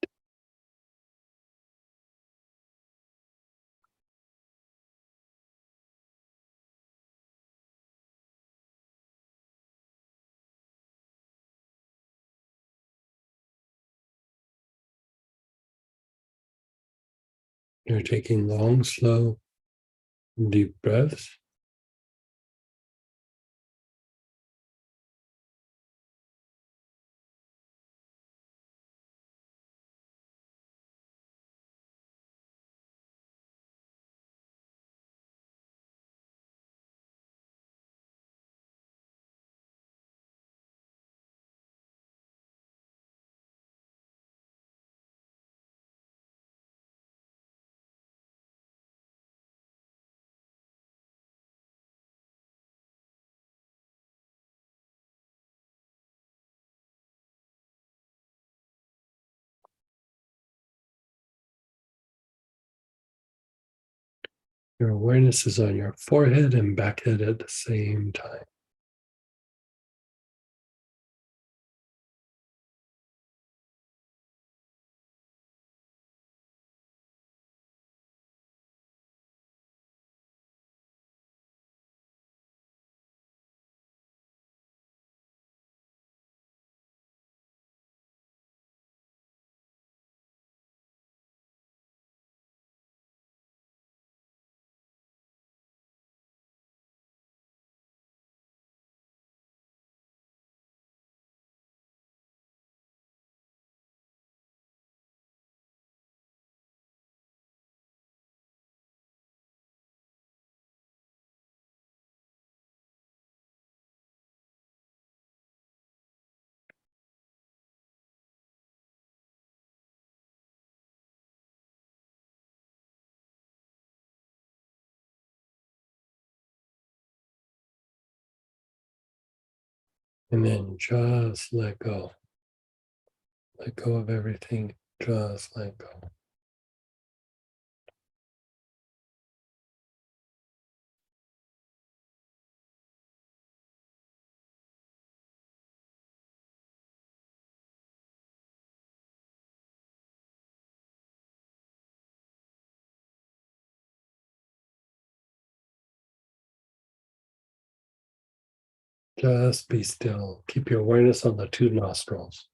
You're taking long, slow, deep breaths. Your awareness is on your forehead and back head at the same time. And then just let go. Let go of everything. Just let go. Just be still. Keep your awareness on the two nostrils.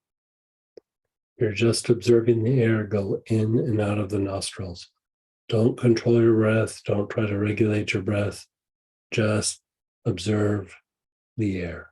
You're just observing the air go in and out of the nostrils. Don't control your breath. Don't try to regulate your breath. Just observe the air.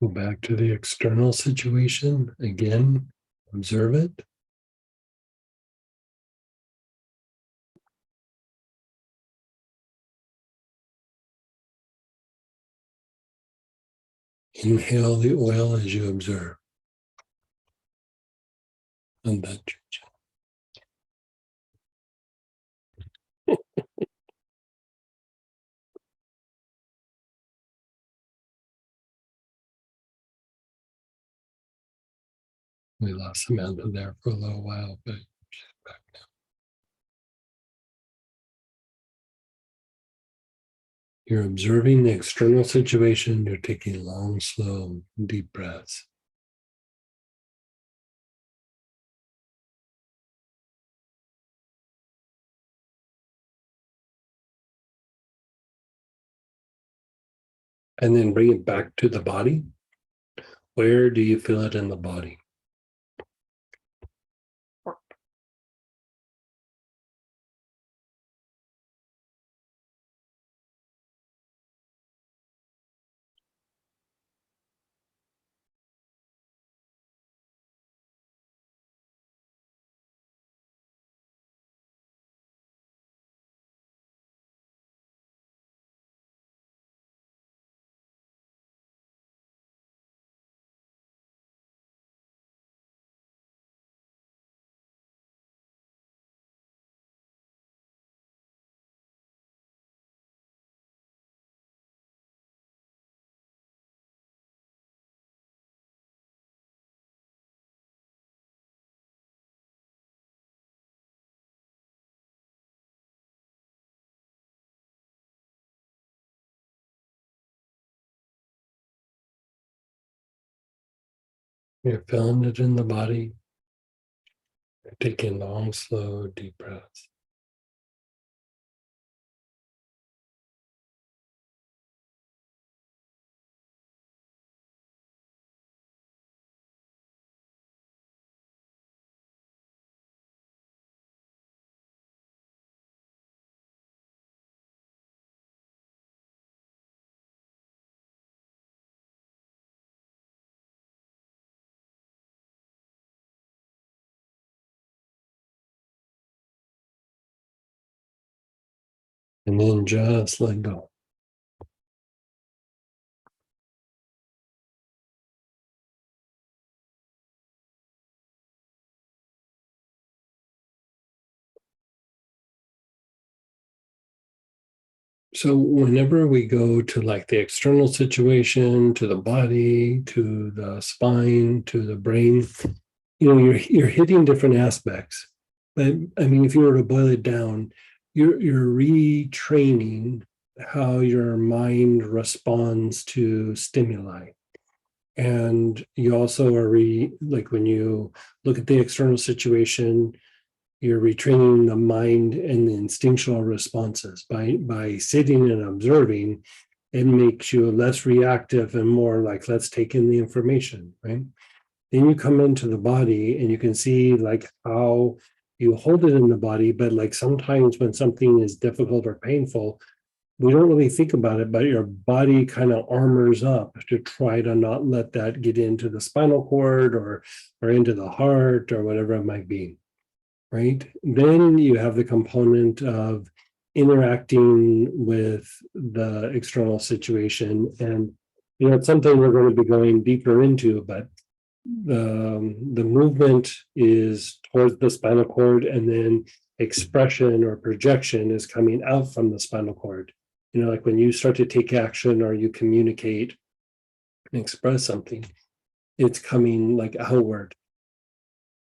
Go back to the external situation again, observe it. Inhale the oil as you observe. And that we lost Samantha there for a little while, but she's back now. You're observing the external situation. You're taking long, slow, deep breaths. And then bring it back to the body. Where do you feel it in the body? You're feeling it in the body. You're taking long, slow, deep breaths. And then just let go. So whenever we go to like the external situation, to the body, to the spine, to the brain, you're hitting different aspects. But I mean, if you were to boil it down, you're retraining how your mind responds to stimuli. And you also are like when you look at the external situation, you're retraining the mind and the instinctual responses. By sitting and observing, it makes you less reactive and more like, let's take in the information, right? Then you come into the body and you can see like how you hold it in the body, but like sometimes when something is difficult or painful, we don't really think about it, but your body kind of armors up to try to not let that get into the spinal cord or into the heart or whatever it might be. Right? Then you have the component of interacting with the external situation. And, it's something we're going to be going deeper into, but the movement is towards the spinal cord, and then expression or projection is coming out from the spinal cord. Like when you start to take action or you communicate and express something, it's coming like outward.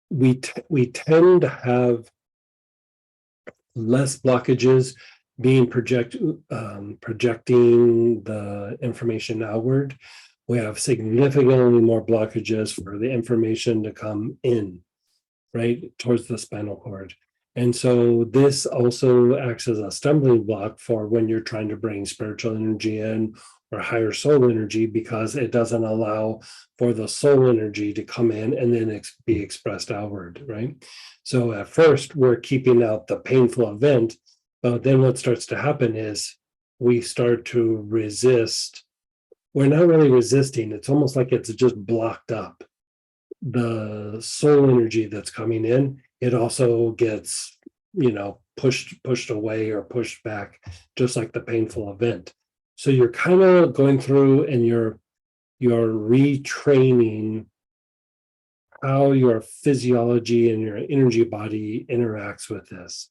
We tend to have less blockages being projecting the information outward. We have significantly more blockages for the information to come in, right, towards the spinal cord. And so this also acts as a stumbling block for when you're trying to bring spiritual energy in or higher soul energy, because it doesn't allow for the soul energy to come in and then be expressed outward, right? So at first we're keeping out the painful event, but then what starts to happen is we start to resist we're not really resisting. It's almost like it's just blocked up. The soul energy that's coming in, it also gets, pushed away or pushed back, just like the painful event. So you're kind of going through and you're retraining how your physiology and your energy body interacts with this,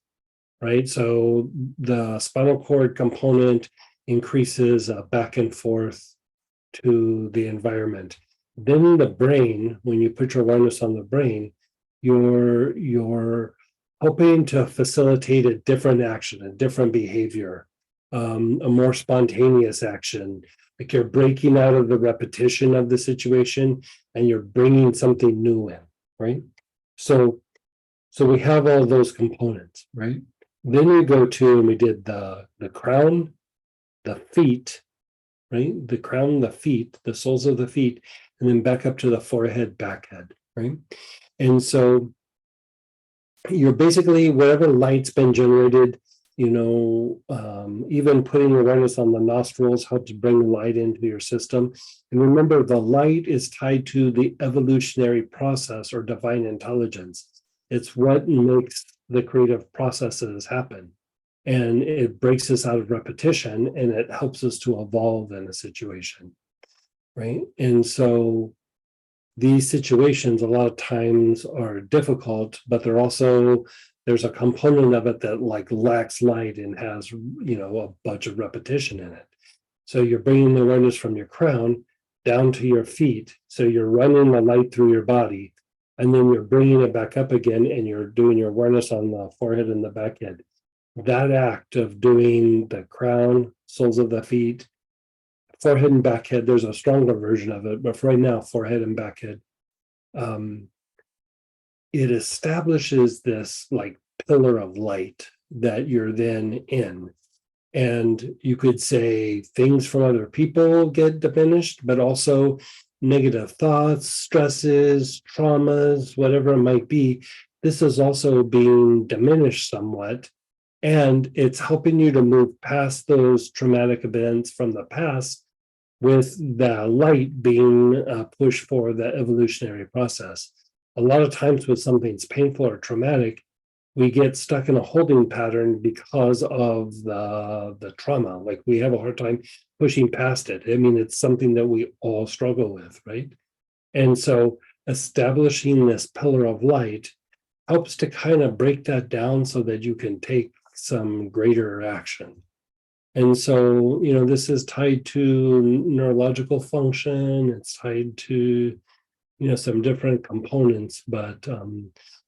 right? So the spinal cord component increases back and forth to the environment. Then the brain, when you put your awareness on the brain, you're hoping to facilitate a different action, a different behavior, a more spontaneous action. Like you're breaking out of the repetition of the situation and you're bringing something new in, right? So we have all those components, right? Then we go to, and we did the crown, the feet, right? The crown, the feet, the soles of the feet, and then back up to the forehead, back head, right? And so you're basically, whatever light's been generated, even putting awareness on the nostrils helps bring light into your system. And remember, the light is tied to the evolutionary process or divine intelligence. It's what makes the creative processes happen. And it breaks us out of repetition and it helps us to evolve in a situation, right? And so these situations a lot of times are difficult, but there's a component of it that like lacks light and has, a bunch of repetition in it. So you're bringing the awareness from your crown down to your feet. So you're running the light through your body, and then you're bringing it back up again, and you're doing your awareness on the forehead and the back head. That act of doing the crown, soles of the feet, forehead and back head, there's a stronger version of it, but for right now, forehead and back head, it establishes this like pillar of light that you're then in. And you could say things from other people get diminished, but also negative thoughts, stresses, traumas, whatever it might be. This is also being diminished somewhat. And it's helping you to move past those traumatic events from the past with the light being pushed for the evolutionary process. A lot of times when something's painful or traumatic, we get stuck in a holding pattern because of the trauma. Like we have a hard time pushing past it. I mean, it's something that we all struggle with, right? And so establishing this pillar of light helps to kind of break that down so that you can take some greater action. And so, this is tied to neurological function. It's tied to, some different components, but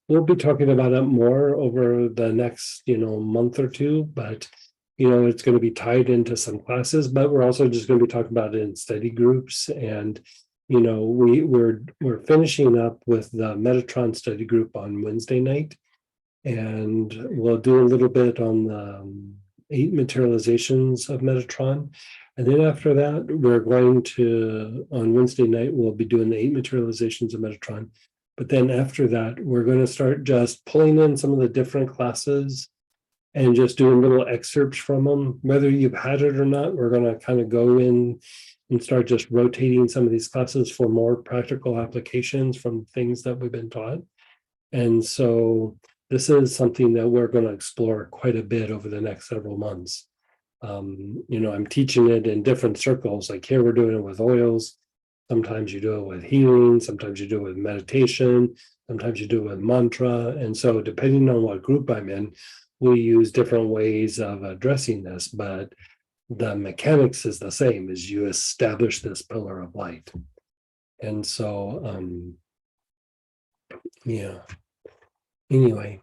we'll be talking about it more over the next, month or two, but, it's going to be tied into some classes, but we're also just going to be talking about it in study groups. And, we're finishing up with the Metatron study group on Wednesday night. And we'll do a little bit on the 8 materializations of Metatron. And then after that, we're going to, on Wednesday night, we'll be doing the 8 materializations of Metatron. But then after that, we're going to start just pulling in some of the different classes and just doing little excerpts from them. Whether you've had it or not, we're going to kind of go in and start just rotating some of these classes for more practical applications from things that we've been taught. And so this is something that we're going to explore quite a bit over the next several months. I'm teaching it in different circles. Like here, we're doing it with oils. Sometimes you do it with healing. Sometimes you do it with meditation. Sometimes you do it with mantra. And so depending on what group I'm in, we use different ways of addressing this, but the mechanics is the same, as you establish this pillar of light. And so, anyway,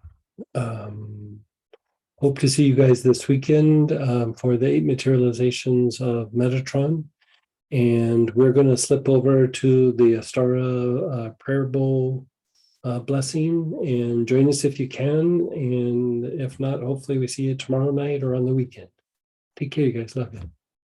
hope to see you guys this weekend for the 8 materializations of Metatron. And we're going to slip over to the Astara Prayer Bowl blessing, and join us if you can. And if not, hopefully we see you tomorrow night or on the weekend. Take care, you guys. Love you.